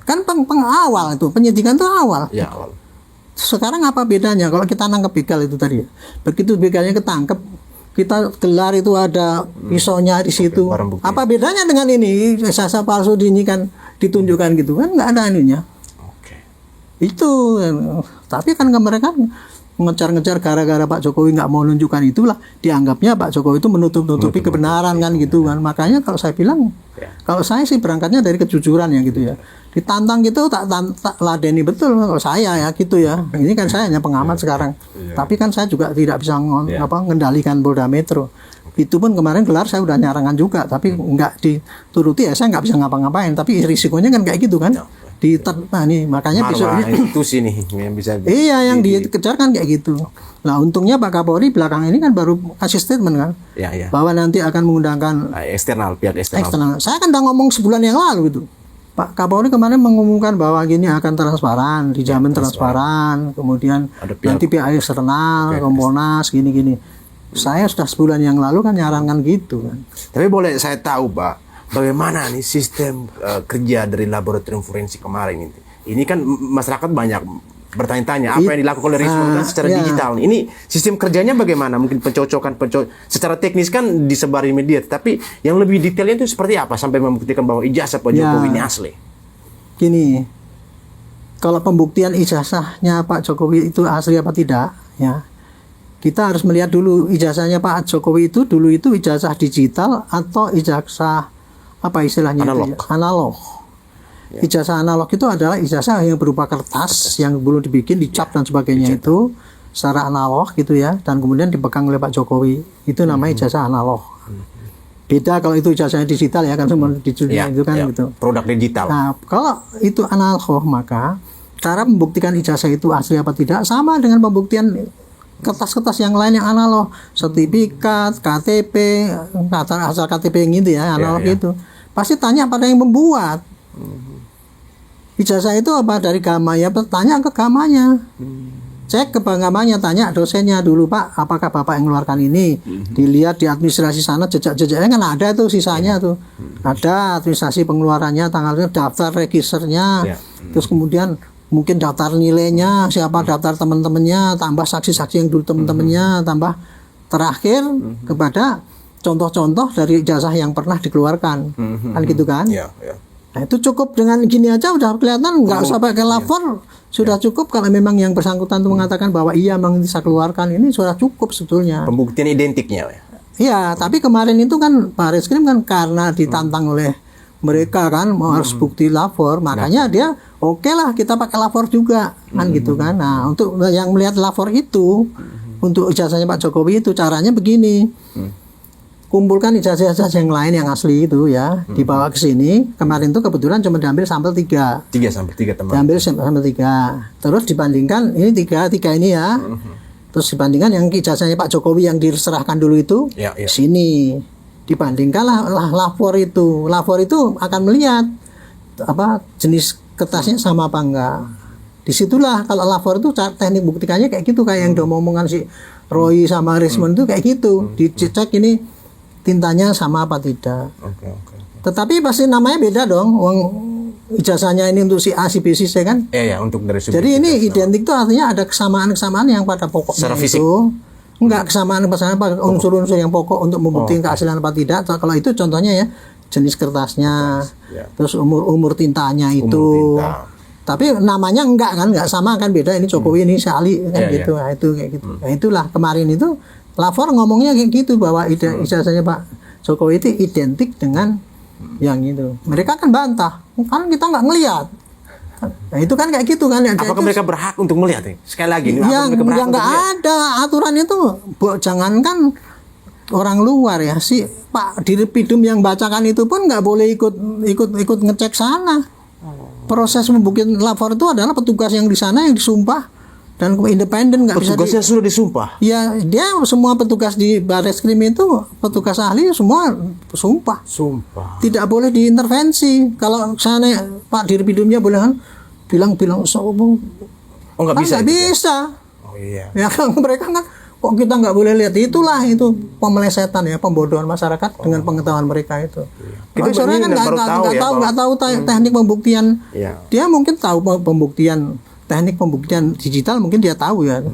Kan pengawal itu penyidikan itu awal. Sekarang apa bedanya kalau kita nangkep begal itu tadi? Begitu begalnya ketangkep, kita gelar itu ada pisaunya di situ. Apa bedanya dengan ini ijazah palsu dinyikan ditunjukkan gitu kan? Nggak ada ininya. Itu tapi kan mereka ngejar-ngejar gara-gara Pak Jokowi nggak mau nunjukkan itulah dianggapnya Pak Jokowi itu menutup-nutupi kebenaran kan gitu kan. Makanya kalau saya bilang kalau saya sih berangkatnya dari kejujuran ya gitu ya. Ditantang gitu tak ladeni betul kalau saya ya gitu ya. Ini kan saya hanya pengamat sekarang. Tapi kan saya juga tidak bisa mengendalikan Polda Metro. Itu pun kemarin gelar saya udah nyarangan juga, tapi nggak dituruti ya saya nggak bisa ngapa-ngapain. Tapi risikonya kan kayak gitu kan. Nah nih makanya besok itu sini yang bisa yang dikejar kan kayak gitu. Nah untungnya Pak Kapolri belakang ini kan baru kasih statement kan bahwa nanti akan mengundangkan pihak eksternal. Saya kan udah ngomong sebulan yang lalu gitu. Pak Kapolri kemarin mengumumkan bahwa gini akan transparan, dijamin transparan, kemudian nanti pihak eksternal, Kompolnas gini-gini. Saya sudah sebulan yang lalu kan nyarankan gitu kan. Tapi boleh saya tahu Pak, bagaimana nih sistem kerja dari laboratorium forensik kemarin ini? Ini kan masyarakat banyak bertanya-tanya apa yang dilakukan oleh Risma secara digital. Ini sistem kerjanya bagaimana? Mungkin pencocokan secara teknis kan disebar di media, tapi yang lebih detailnya itu seperti apa sampai membuktikan bahwa ijazah Pak Jokowi ini asli? Gini, kalau pembuktian ijazahnya Pak Jokowi itu asli apa tidak, ya kita harus melihat dulu ijazahnya Pak Jokowi itu dulu itu ijazah digital atau ijazah apa istilahnya analog. Ijazah analog itu adalah ijazah yang berupa kertas yang belum dibikin, dicap dan sebagainya itu secara analog gitu ya, dan kemudian dipegang oleh Pak Jokowi. Itu namanya ijazah analog. Beda kalau itu ijazahnya digital ya kan semua digital itu kan gitu. Produk digital. Nah, kalau itu analog maka cara membuktikan ijazah itu asli apa tidak sama dengan pembuktian kertas-kertas yang lain yang analog, sertifikat, KTP, asal KTP yang gitu ya, analog itu. Pasti tanya pada yang membuat. Ijazah itu apa dari Gama ya, bertanya ke Gamanya. cek ke bank-banknya, tanya dosennya dulu, Pak, apakah Bapak yang mengeluarkan ini? Dilihat di administrasi sana jejak-jejaknya kan ada tuh sisanya tuh. Ada administrasi pengeluarannya, tanggalnya, daftar registernya. Terus kemudian mungkin daftar nilainya, siapa daftar teman-temannya, tambah saksi-saksi yang dulu teman-temannya, tambah terakhir kepada contoh-contoh dari ijazah yang pernah dikeluarkan. Kan gitu kan? Nah, itu cukup dengan gini aja udah kelihatan, nggak usah pakai lapor, sudah cukup kalau memang yang bersangkutan itu mengatakan bahwa iya memang bisa keluarkan, ini sudah cukup sebetulnya. Pembuktian identiknya. Iya, tapi kemarin itu kan Barreskrim kan karena ditantang oleh mereka kan mau harus bukti lapor, makanya dia oke lah kita pakai lapor juga kan gitu kan. Nah, untuk yang melihat lapor itu untuk ijazahnya Pak Jokowi itu caranya begini. Kumpulkan ijazah-ijazah yang lain yang asli itu ya, dibawa ke sini. Kemarin tuh kebetulan cuma diambil sampel 3 sampai 3 teman. Diambil sampel 3. Terus dibandingkan ini 3 ini ya. Terus dibandingkan yang ijazahnya Pak Jokowi yang diserahkan dulu itu sini. Dibandingkanlah lapor itu. Lapor itu akan melihat apa jenis kertasnya sama apa enggak. Disitulah kalau lapor itu teknik buktikannya kayak gitu, kayak yang udah omongan si Roy sama Rismond itu kayak gitu. Dicek ini tintanya sama apa tidak. Tetapi pasti namanya beda dong. Ijazahnya ini untuk si A, si B, si C kan? Untuk dari sudut. Jadi ini identik itu artinya ada kesamaan-kesamaan yang pada pokoknya itu. Enggak kesamaan pada unsur-unsur yang pokok untuk membuktikan keaslian apa tidak. Kalau itu contohnya ya jenis kertasnya, terus umur tintanya itu. Tapi namanya enggak sama kan, beda. Ini Jokowi, ini Sali kan gitu. Nah, itu kayak gitu. Nah, itulah kemarin itu lapor ngomongnya kayak gitu bahwa ijazahnya Pak Jokowi itu identik dengan yang itu. Mereka kan bantah, kan kita nggak ngelihat. Nah itu kan kayak gitu kan. Apakah mereka berhak untuk melihat? Sekali lagi, yang nggak ada aturan itu. Jangankan orang luar ya, si Pak Dirpidum yang bacakan itu pun nggak boleh ikut ngecek sana. Proses membuktikan lapor itu adalah petugas yang di sana yang disumpah dan independen, nggak bisa. Petugasnya sudah disumpah. Ya, dia semua petugas di Barreskrim itu petugas ahli semua sumpah. Tidak boleh diintervensi. Kalau sana Pak Dirpidumnya boleh kan bilang nggak bisa. Nggak bisa. Ya kan mereka kan kok kita nggak boleh lihat, itu pemelesetan ya, pembodohan masyarakat dengan pengetahuan mereka itu. Kita sebenarnya kan nggak tahu teknik pembuktian. Dia mungkin tahu teknik pembuktian digital mungkin dia tahu ya.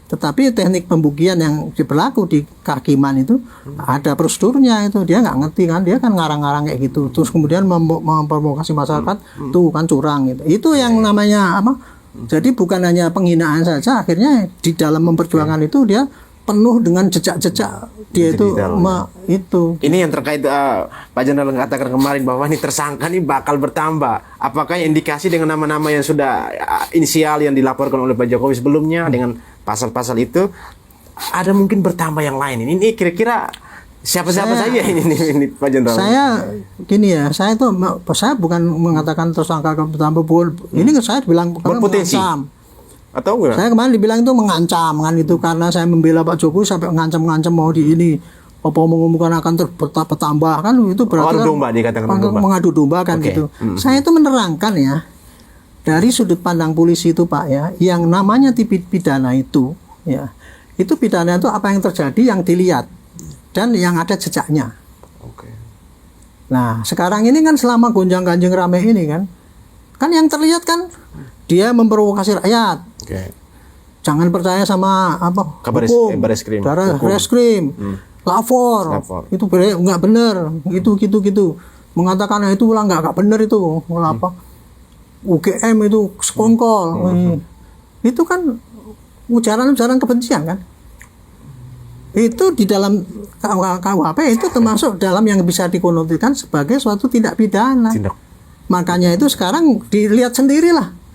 Tetapi teknik pembuktian yang berlaku di kehakiman itu ada prosedurnya itu. Dia nggak ngerti kan, dia kan ngarang-ngarang kayak gitu. Terus kemudian memprovokasi masyarakat, tuh kan curang gitu. Itu yang namanya apa? Jadi bukan hanya penghinaan saja, akhirnya di dalam memperjuangkan itu dia penuh dengan jejak-jejak dia itu. Ini yang terkait Pak Jenderal mengatakan kemarin bahwa ini tersangka ini bakal bertambah. Apakah indikasi dengan nama-nama yang sudah inisial yang dilaporkan oleh Pak Jokowi sebelumnya dengan pasal-pasal itu ada mungkin bertambah yang lain? Ini kira-kira siapa-siapa saja ini Pak Jenderal? Saya bukan mengatakan tersangka bertambah. Ini saya bilang berpotensi. Atau enggak? Saya kemarin dibilang itu mengancam kan itu, karena saya membela Pak Jokowi sampai mengancam mau di ini apa mengumumkan akan bertambah kan, itu berarti mengadu domba kan gitu. Saya itu menerangkan ya dari sudut pandang polisi itu Pak ya, yang namanya pidana itu ya, itu pidana itu apa yang terjadi yang dilihat dan yang ada jejaknya. Nah sekarang ini kan selama gonjang-ganjing rame ini kan yang terlihat kan dia memprovokasi rakyat. Jangan percaya sama apa hukum, Barreskrim, lapor. Itu nggak benar, gitu. Mengatakan itu ulang nggak benar itu, apa UGM itu sekongkol. Itu kan ujaran kebencian kan. Itu di dalam KUHP itu termasuk dalam yang bisa dikonotikan sebagai suatu tindak pidana. Makanya itu sekarang dilihat sendirilah.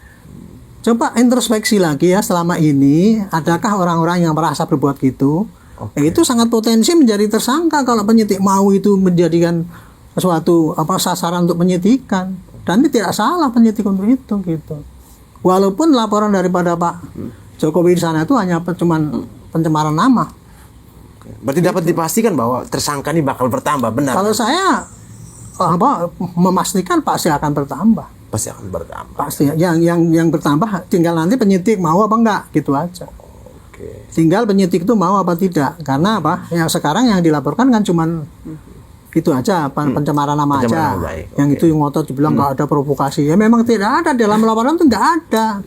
Coba introspeksi lagi ya, selama ini adakah orang-orang yang merasa berbuat gitu? Itu sangat potensi menjadi tersangka kalau penyidik mau itu menjadikan suatu sasaran untuk penyidikan. Dan ini tidak salah penyidik untuk itu gitu. Walaupun laporan daripada Pak Jokowi di sana itu hanya cuman pencemaran nama. Berarti dapat dipastikan bahwa tersangka ini bakal bertambah, benar? Kalau saya memastikan pasti akan bertambah. pasti akan bertambah. Pasti. Yang bertambah tinggal nanti penyidik mau apa enggak, gitu aja. Tinggal penyidik itu mau apa tidak. Karena apa? Yang sekarang yang dilaporkan kan cuman itu aja, pencemaran nama aja. Yang itu yang ngotot dibilang nggak ada provokasi. Ya memang tidak ada, dalam laporan itu nggak ada.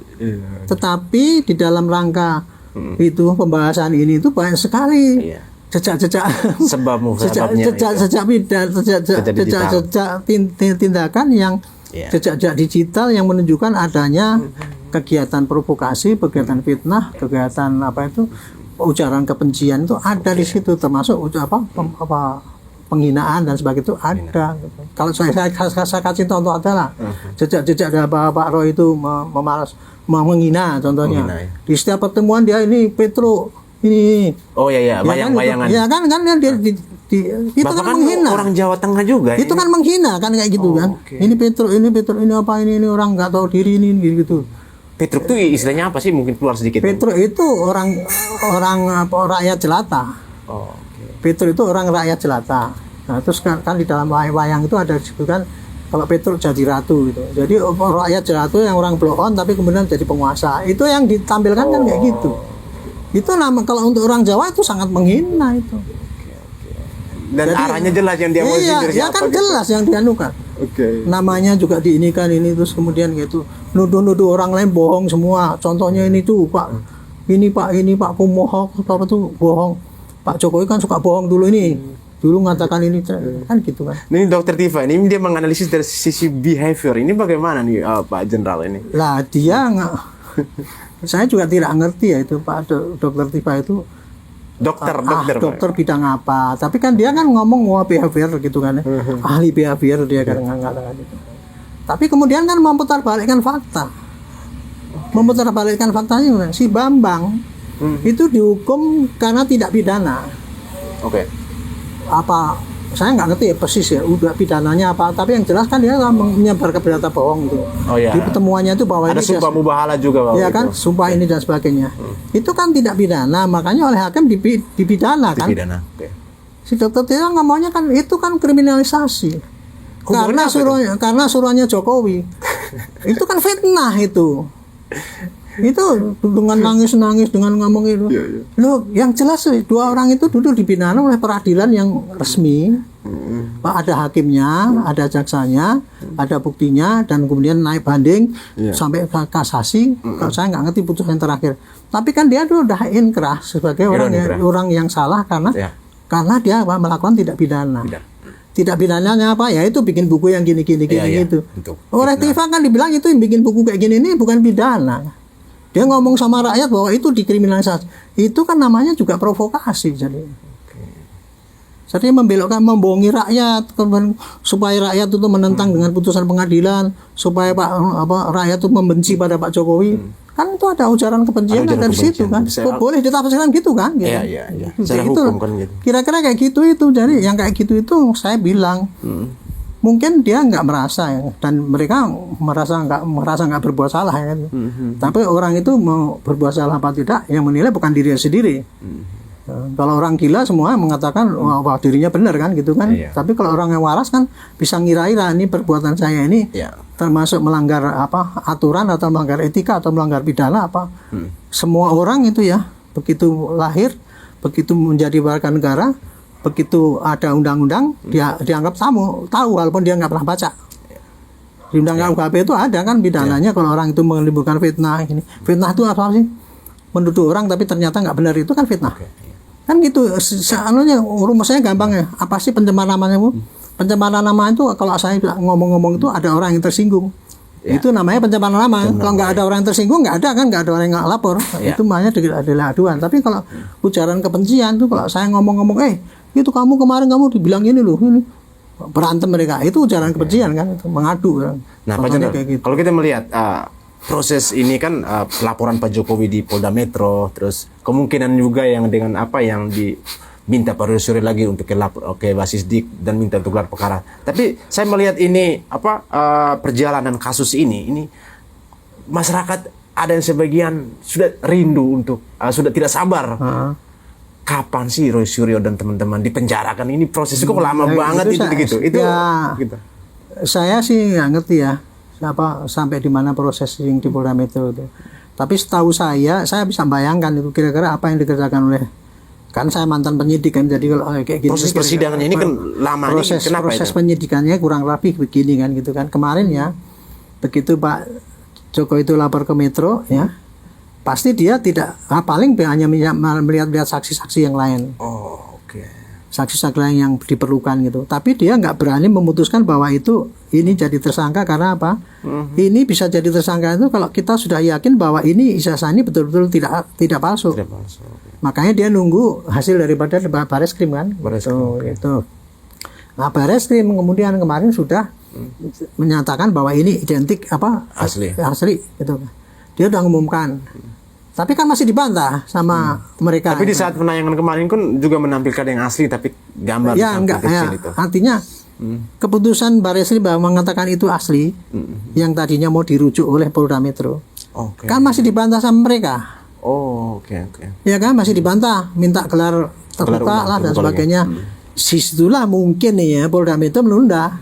Tetapi di dalam rangka itu pembahasan ini itu banyak sekali jejak-jejak tindakan yang jejak-jejak digital yang menunjukkan adanya kegiatan provokasi, kegiatan fitnah, kegiatan ujaran kebencian itu ada di situ, termasuk penghinaan dan sebagainya itu ada. Kalau saya kasih contoh adalah jejak-jejak dari Pak Roy itu menghina contohnya. Di setiap pertemuan dia ini Petro ini. Oh iya, bayang-bayangan. Ya kan dia itu kan menghina. Orang Jawa Tengah juga. Itu kan menghina kan kayak gitu kan. Ini Petro ini apa ini orang nggak tahu diri ini gitu. Petro itu istilahnya apa sih? Mungkin keluar sedikit. Petro itu orang rakyat jelata. Petro itu orang rakyat jelata. Nah, terus kan di dalam wayang itu ada disebutkan kalau Petro jadi ratu gitu. Jadi rakyat jelata yang orang blow on tapi kemudian jadi penguasa. Itu yang ditampilkan kan kayak gitu. Itu kalau untuk orang Jawa itu sangat menghina itu. Dan jadi, arahnya jelas yang dia mau sindir siapa. Iya, kan gitu. Jelas yang dianukan. Namanya juga diinikan ini terus kemudian gitu. Nuduh-nuduh orang lain bohong semua. Contohnya ini tuh Pak. Ini Pak Kumohok apa tuh bohong. Pak Jokowi kan suka bohong dulu ini. Dulu mengatakan ini kan gitu kan. Ini Dokter Tifa ini dia menganalisis dari sisi behavior. Ini bagaimana nih Pak Jenderal ini? Lah dia nggak. Saya juga tidak ngerti ya itu Pak Dokter Tifa itu dokter bidang apa. Tapi kan dia kan ngomong behavior gitu kan. Ahli behavior dia kan ngatakan itu. Tapi kemudian kan memutarbalikkan fakta. Memutarbalikkan faktanya si Bambang itu dihukum karena tidak pidana. Apa saya nggak ngerti ya persis ya udah pidananya apa, tapi yang jelas kan dia menyebar berita bohong itu. Di pertemuannya itu bahwa ada ini sumpah mubahalah juga ya kan itu. Sumpah ini dan sebagainya. Itu kan tidak pidana, makanya oleh hakim dipidana kan. Si dokter dia ngomongnya kan itu kan kriminalisasi. Karena suruhannya Jokowi. Itu kan fitnah itu. Itu dengan nangis dengan ngomong itu. Loh, yang jelas dua orang itu duduk dipidana oleh peradilan yang resmi. Pak ada hakimnya, ada jaksanya, ada buktinya, dan kemudian naik banding sampai ke kasasi. Saya nggak ngerti putusan yang terakhir. Tapi kan dia tuh udah inkrah sebagai orang yang salah karena dia melakukan tidak pidana. Tidak pidananya apa ya itu bikin buku yang gini gitu. Oleh Tifa kan dibilang itu yang bikin buku kayak gini ini bukan pidana. Dia ngomong sama rakyat bahwa itu dikriminalisasi. Itu kan namanya juga provokasi jadi. Jadi membelokkan, membohongi rakyat supaya rakyat itu menentang dengan putusan pengadilan, supaya rakyat itu membenci pada Pak Jokowi. Kan itu ada ujaran kebencian dari situ kan. Boleh ditafsirkan gitu kan? Gitu. Iya. Secara hukum kan gitu. Kira-kira kayak gitu itu. Jadi yang kayak gitu itu saya bilang mungkin dia nggak merasa ya, dan mereka merasa nggak berbuat salah ya. Tapi orang itu mau berbuat salah apa tidak yang menilai bukan dirinya sendiri. Kalau orang gila semua mengatakan wah dirinya benar kan gitu kan. Tapi kalau orang yang waras kan bisa ngira-ngira ini perbuatan saya ini termasuk melanggar aturan atau melanggar etika atau melanggar pidana apa. Semua orang itu ya begitu lahir, begitu menjadi warga negara, begitu ada undang-undang dia dianggap tahu walaupun dia nggak pernah baca. Di undang-undang UHP itu ada kan pidananya kalau orang itu menimbulkan fitnah ini. Fitnah itu apa sih? Menuduh orang tapi ternyata nggak benar itu kan fitnah. Kan gitu. Rumusnya gampang ya. Apa sih pencemaran namanya Bu? Pencemaran nama itu kalau saya ngomong-ngomong itu ada orang yang tersinggung. Itu namanya pencemaran nama. Kalau nggak ada orang yang tersinggung nggak ada orang yang nggak lapor. Itu namanya adalah aduan. Tapi kalau ujaran kebencian itu kalau saya ngomong-ngomong itu kamu kemarin kamu dibilang ini loh ini berantem mereka itu ujaran kebencian kan itu mengadu kan. Nah Pak Jenderal gitu. Kalau kita melihat proses ini kan laporan Pak Jokowi di Polda Metro terus kemungkinan juga yang dengan apa yang diminta Pak Roy lagi untuk ke basis dik dan minta untuk gelar perkara. Tapi saya melihat ini perjalanan kasus ini masyarakat ada yang sebagian sudah rindu untuk sudah tidak sabar. Kapan sih Roy Suryo dan teman-teman dipenjarakan? Ini prosesnya kok lama banget itu. Saya sih nggak ngerti ya. sampai di mana proses yang di Polda Metro itu. Tapi setahu saya bisa bayangkan itu kira-kira apa yang dikerjakan oleh, kan saya mantan penyidik kan, jadi kalau kayak gini proses persidangannya ini kan lama, proses penyidikannya kurang lebih begini kan gitu kan. Kemarin ya begitu Pak Joko itu lapor ke Metro ya, pasti dia tidak paling hanya melihat saksi-saksi yang lain. Oh, oke. Saksi-saksi lain yang diperlukan gitu. Tapi dia nggak berani memutuskan bahwa ini jadi tersangka karena apa? Ini bisa jadi tersangka itu kalau kita sudah yakin bahwa ini ijazah ini betul-betul tidak palsu. Tidak palsu. Makanya dia nunggu hasil daripada Bareskrim kan. Itu. Nah, Bareskrim kemudian kemarin sudah menyatakan bahwa ini identik asli gitu. Dia sudah mengumumkan. Tapi kan masih dibantah sama mereka. Tapi di saat penayangan kemarin kan juga menampilkan yang asli tapi gambar itu. Artinya keputusan Bareskrim bahwa mengatakan itu asli yang tadinya mau dirujuk oleh Polda Metro. Kan masih dibantah sama mereka. Oke. Ya kan masih dibantah, minta gelar terbuka lah dan sebagainya. Disitulah mungkin nih ya Polda Metro menunda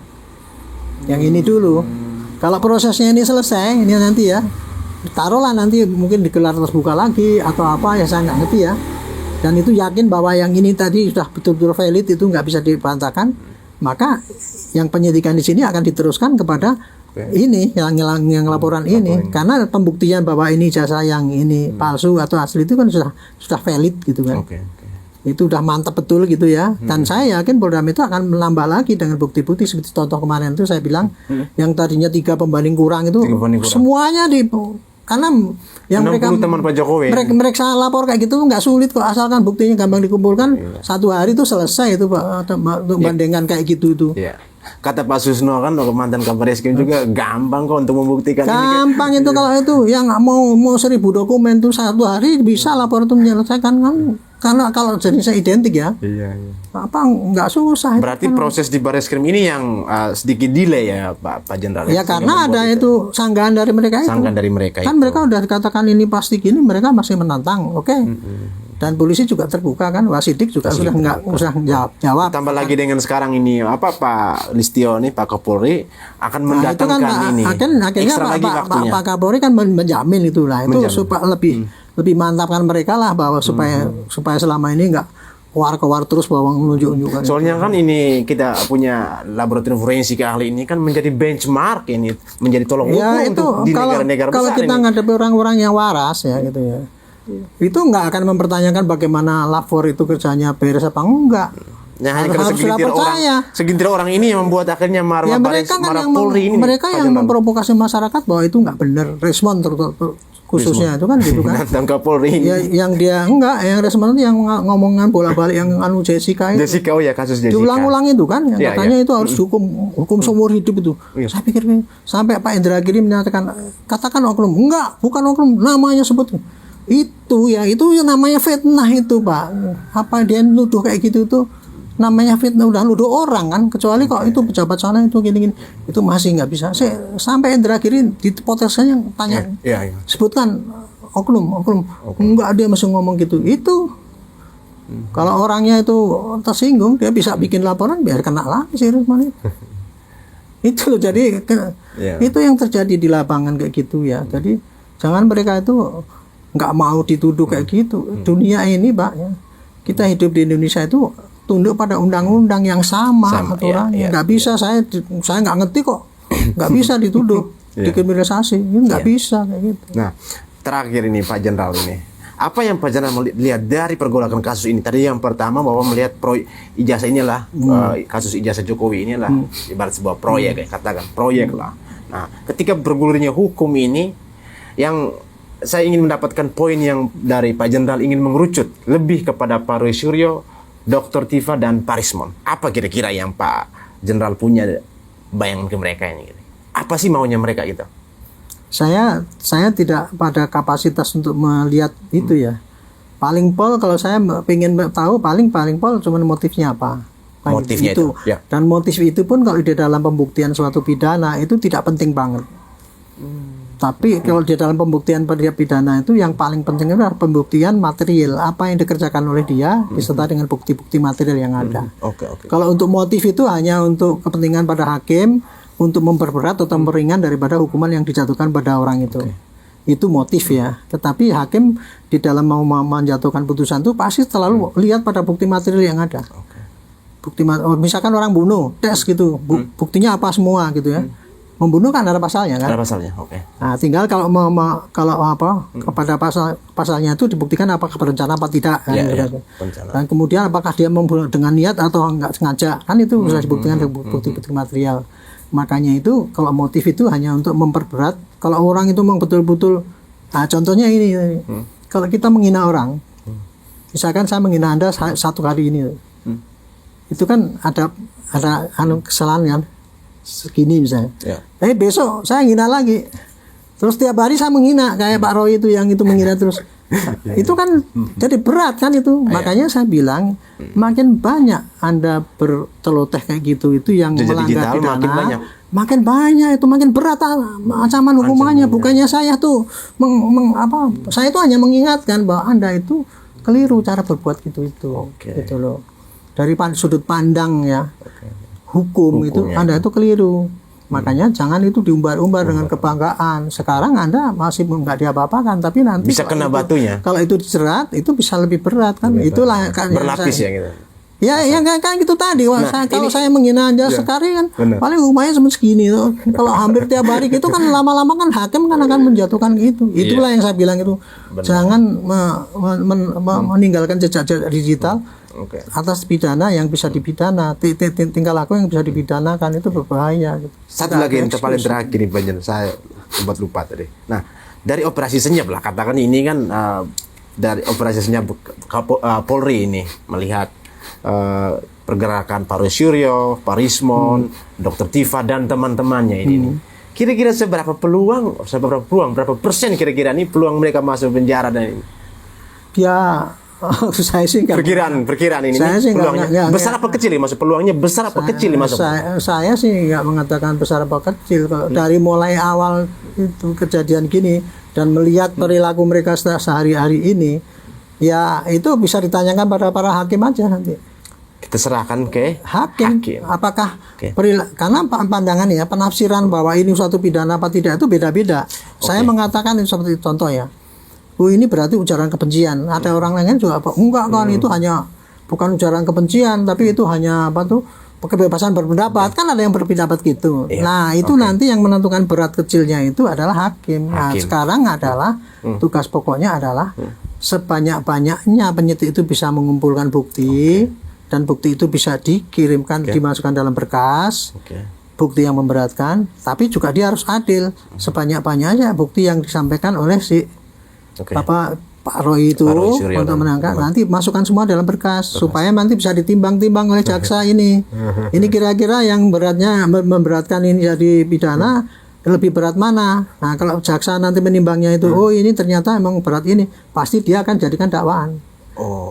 yang ini dulu. Kalau prosesnya ini selesai, ini nanti ya taruhlah nanti mungkin digelar terbuka lagi atau apa ya, saya nggak ngerti ya. Dan itu yakin bahwa yang ini tadi sudah betul-betul valid, itu nggak bisa dibantahkan, maka yang penyidikan di sini akan diteruskan kepada ini yang laporan ini, karena pembuktian bahwa ini jasa yang ini palsu atau asli itu kan sudah valid gitu kan. Itu udah mantap betul gitu ya. Dan saya yakin Polda Metro akan menambah lagi dengan bukti-bukti seperti contoh kemarin itu saya bilang yang tadinya 3 pembanding kurang itu semuanya karena yang mereka teman Pak Jokowi mereka lapor kayak gitu nggak sulit kok, asalkan buktinya gampang dikumpulkan. Satu hari itu selesai itu Pak, untuk bandingkan kayak gitu itu. Kata Pak Susno kan mantan Kabar Eskrim juga gampang kok untuk membuktikan gampang ini. Itu kalau itu yang mau 1000 dokumen itu satu hari bisa lapor itu menyelesaikan kan. Karena kalau jenisnya identik ya, apa nggak susah. Berarti proses di Bareskrim ini yang sedikit delay ya Pak Jenderal. Ya karena ada itu sanggahan dari mereka itu. Sanggahan dari mereka kan itu. Mereka udah dikatakan ini pasti gini, mereka masih menantang, oke. Dan polisi juga terbuka kan, Wasidik juga sudah nggak usah jawab. Tambah lagi dengan sekarang ini Pak Listio nih Pak Kapolri akan mendatangkan itu kan, ini. Akhirnya Pak Kapolri kan menjamin itulah itu supaya lebih mantapkan mereka lah bahwa supaya selama ini nggak keluar terus bahwa menunjuk-nunjukkan. Soalnya kan ini kita punya laboratorium forensik ahli ini kan menjadi benchmark ini, menjadi tolong ukur untuk di negara-negara besar. Kalau kita ngadepi orang-orang yang waras ya gitu ya, itu nggak akan mempertanyakan bagaimana lapor itu kerjanya beres apa enggak. Nah, hanya karena segelintir orang ini yang membuat akhirnya marwah Polri ini. Mereka yang memprovokasi masyarakat bahwa itu nggak benar, respon khususnya itu kan gitu kan. Polri ya, yang dia yang respon itu yang ngomongan bolak-balik yang Jessica itu. Jessica kasus Jessica. Diulang-ulang itu kan, yang katanya itu harus hukum seumur hidup itu. Saya pikir sampai Pak Indra Giri menyatakan katakan oknum, enggak, bukan oknum, namanya sebut itu yang namanya fitnah itu Pak. Apa dia nuduh kayak gitu tuh namanya fitnah, udah nuduh orang kan, kecuali kok itu pejabat sana itu gini-gini, itu masih nggak bisa. Sampai Indra Giri di potensinya tanya, sebutkan oknum, enggak, dia masih ngomong gitu. Itu kalau orangnya itu tersinggung, dia bisa bikin laporan biar kena lagi sih Rusman itu loh. Jadi itu yang terjadi di lapangan kayak gitu ya. Jadi jangan mereka itu nggak mau dituduh kayak gitu. Dunia ini Pak ya, kita hidup di Indonesia itu tunduk pada undang-undang yang sama aturannya. Nggak bisa, saya nggak ngerti kok, nggak bisa dituduh dikriminalisasi, nggak bisa kayak gitu. Nah, terakhir ini Pak Jenderal ini, apa yang Pak Jenderal melihat dari pergolakan kasus ini? Tadi yang pertama bahwa melihat ijazah inilah kasus ijazah Jokowi inilah ibarat sebuah proyek, katakan proyek lah. Nah, ketika bergulirnya hukum ini, yang saya ingin mendapatkan poin yang dari Pak Jenderal ingin mengerucut lebih kepada Pak Roy Suryo, Dr. Tiva dan Pak Rismon. Apa kira-kira yang Pak Jenderal punya bayangan ke mereka ini? Apa sih maunya mereka gitu? Saya tidak pada kapasitas untuk melihat itu ya. Paling pol kalau saya pengen tahu paling pol cuma motifnya apa. Motifnya itu. Ya. Dan motif itu pun kalau di dalam pembuktian suatu pidana itu tidak penting banget. Tapi kalau di dalam pembuktian pidana itu yang paling penting adalah pembuktian material, apa yang dikerjakan oleh dia beserta dengan bukti-bukti material yang ada. Oke. Kalau untuk motif itu hanya untuk kepentingan pada hakim untuk memperberat atau memperingan daripada hukuman yang dijatuhkan pada orang itu. Itu motif ya. Tetapi hakim di dalam mau menjatuhkan putusan itu pasti selalu lihat pada bukti material yang ada. Bukti misalkan orang bunuh, tes gitu, buktinya apa semua gitu ya. Membunuh kan ada pasalnya kan? Ada pasalnya, oke. Nah, tinggal kalau kepada pasalnya itu dibuktikan apakah berencana apa tidak. Dan kemudian apakah dia membunuh dengan niat atau enggak sengaja, kan itu bisa dibuktikan dengan bukti-bukti material. Makanya itu kalau motif itu hanya untuk memperberat. Kalau orang itu memang betul-betul, contohnya ini, kalau kita menghina orang, misalkan saya menghina Anda satu kali ini, itu kan ada kesalahan kan? Segini misalnya. Besok saya menghina lagi. Terus tiap hari saya menghina kayak Pak Roy itu yang itu menghina terus. Itu kan jadi berat kan itu. Makanya saya bilang makin banyak Anda berceloteh kayak gitu itu yang melanggar pidana. Makin banyak itu makin berat ancaman hukumannya. Bukannya saya tuh saya itu hanya mengingatkan bahwa Anda itu keliru cara berbuat gitu gitu loh. Dari sudut pandang ya. Hukum itu Anda itu keliru. Makanya jangan itu diumbar-umbar dengan kebanggaan. Sekarang Anda masih nggak diapa-apakan, tapi nanti bisa kena batunya. Kalau itu dicerat, itu bisa lebih berat kan. Itulah kan berlapis ya gitu. Ya kan gitu tadi. Kalau saya menghina Anda sekali kan, paling hukumannya cuma segini tuh. Kalau hampir tiap hari gitu kan lama-lama kan hakim kan akan menjatuhkan gitu. Itulah yang saya bilang itu. Jangan meninggalkan jejak-jejak digital. Atas pidana yang bisa dipidana, tingkah laku yang bisa dipidanakan itu berbahaya. Gitu. Satu lagi yang paling terakhir nih Banjar, saya sempat lupa tadi. Nah, dari operasi senyap lah, katakan ini kan dari operasi senyap Polri ini melihat pergerakan Pak Roy Suryo, Pak Rismon, Dr. Tifa dan teman-temannya ini. Kira-kira berapa persen kira-kira nih peluang mereka masuk penjara dan ini? Ya. Saya sih perkiraan ini peluangnya besar apa kecil masuk peluangnya besar apa kecil masuk? Saya sih nggak mengatakan besar apa kecil. Kalau dari mulai awal itu kejadian gini dan melihat perilaku mereka sehari-hari ini, ya itu bisa ditanyakan pada para hakim aja nanti. Kita serahkan ke hakim. Apakah karena pandangan ya penafsiran bahwa ini suatu pidana apa tidak itu beda-beda. Saya mengatakan itu seperti contoh ya. Ini berarti ujaran kebencian. Ada orang lain juga enggak kan itu hanya bukan ujaran kebencian tapi itu hanya kebebasan berpendapat. Kan ada yang berpendapat gitu. Nah, itu nanti yang menentukan berat kecilnya itu adalah hakim. Nah, sekarang adalah tugas pokoknya adalah sebanyak-banyaknya penyidik itu bisa mengumpulkan bukti dan bukti itu bisa dikirimkan dimasukkan dalam berkas. Bukti yang memberatkan, tapi juga dia harus adil. Sebanyak-banyaknya bukti yang disampaikan oleh si Pak Roy itu untuk menangkap nanti masukkan semua dalam berkas supaya nanti bisa ditimbang-timbang oleh jaksa ini. Ini kira-kira yang beratnya memberatkan ini jadi pidana lebih berat mana? Nah, kalau jaksa nanti menimbangnya itu ini ternyata emang berat ini, pasti dia akan jadikan dakwaan.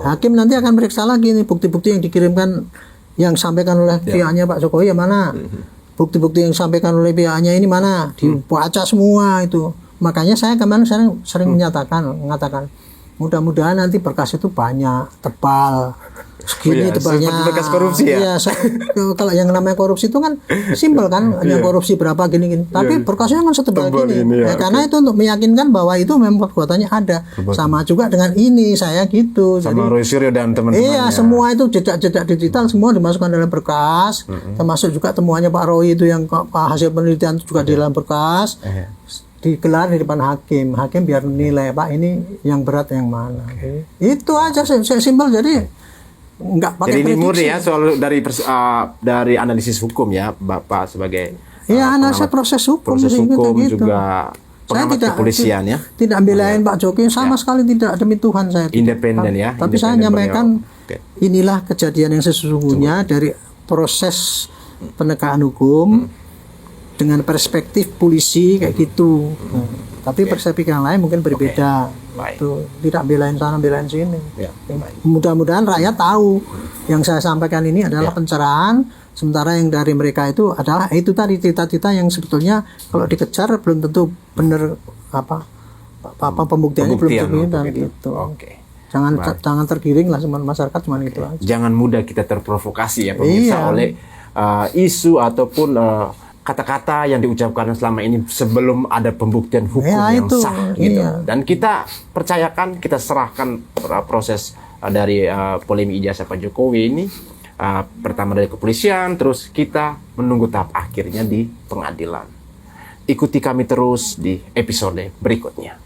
Hakim nanti akan meriksa lagi nih bukti-bukti yang dikirimkan yang disampaikan oleh pihaknya Pak Jokowi ya mana? Bukti-bukti yang disampaikan oleh pihaknya ini mana? Dibaca semua itu. Makanya saya kemarin sering mengatakan mudah-mudahan nanti berkas itu banyak, tebal, segini tebalnya. Berkas korupsi ya? Iya, kalau yang namanya korupsi itu kan simpel kan, yang korupsi berapa gini-gini. Tapi berkasnya kan setebal gini. Karena itu untuk meyakinkan bahwa itu memang perbuatannya ada. Sama juga dengan ini, saya gitu. Sama Roy Suryo dan teman-temannya. Iya, semua itu jejak-jejak digital semua dimasukkan dalam berkas. Termasuk juga temuannya Pak Roy itu yang hasil penelitian juga di dalam berkas. Digelar di depan hakim biar menilai Pak ini yang berat yang mana. Itu aja saya simpel jadi nggak pakai jadi ini murni ya soal dari analisis hukum ya Bapak sebagai analisis proses hukum gitu. Juga pengamat kepolisian ya tidak belain Pak Jokowi sama sekali tidak demi Tuhan saya independen ya tapi saya nyampaikan inilah kejadian yang sesungguhnya dari proses penegakan hukum dengan perspektif polisi kayak gitu. Tapi perspektif yang lain mungkin berbeda. Itu tidak belain sana belain sini. Mudah-mudahan rakyat tahu yang saya sampaikan ini adalah pencerahan, sementara yang dari mereka itu adalah itu tadi cita-cita yang sebetulnya kalau dikejar belum tentu benar pembuktiannya belum tentu dan gitu. Jangan tergiring lah masyarakat cuma itu aja. Jangan mudah kita terprovokasi ya pemirsa oleh isu ataupun kata-kata yang diucapkan selama ini sebelum ada pembuktian hukum yang itu, sah gitu. Dan kita percayakan, kita serahkan proses dari polemik ijazah Pak Jokowi ini pertama dari kepolisian, terus kita menunggu tahap akhirnya di pengadilan. Ikuti kami terus di episode berikutnya.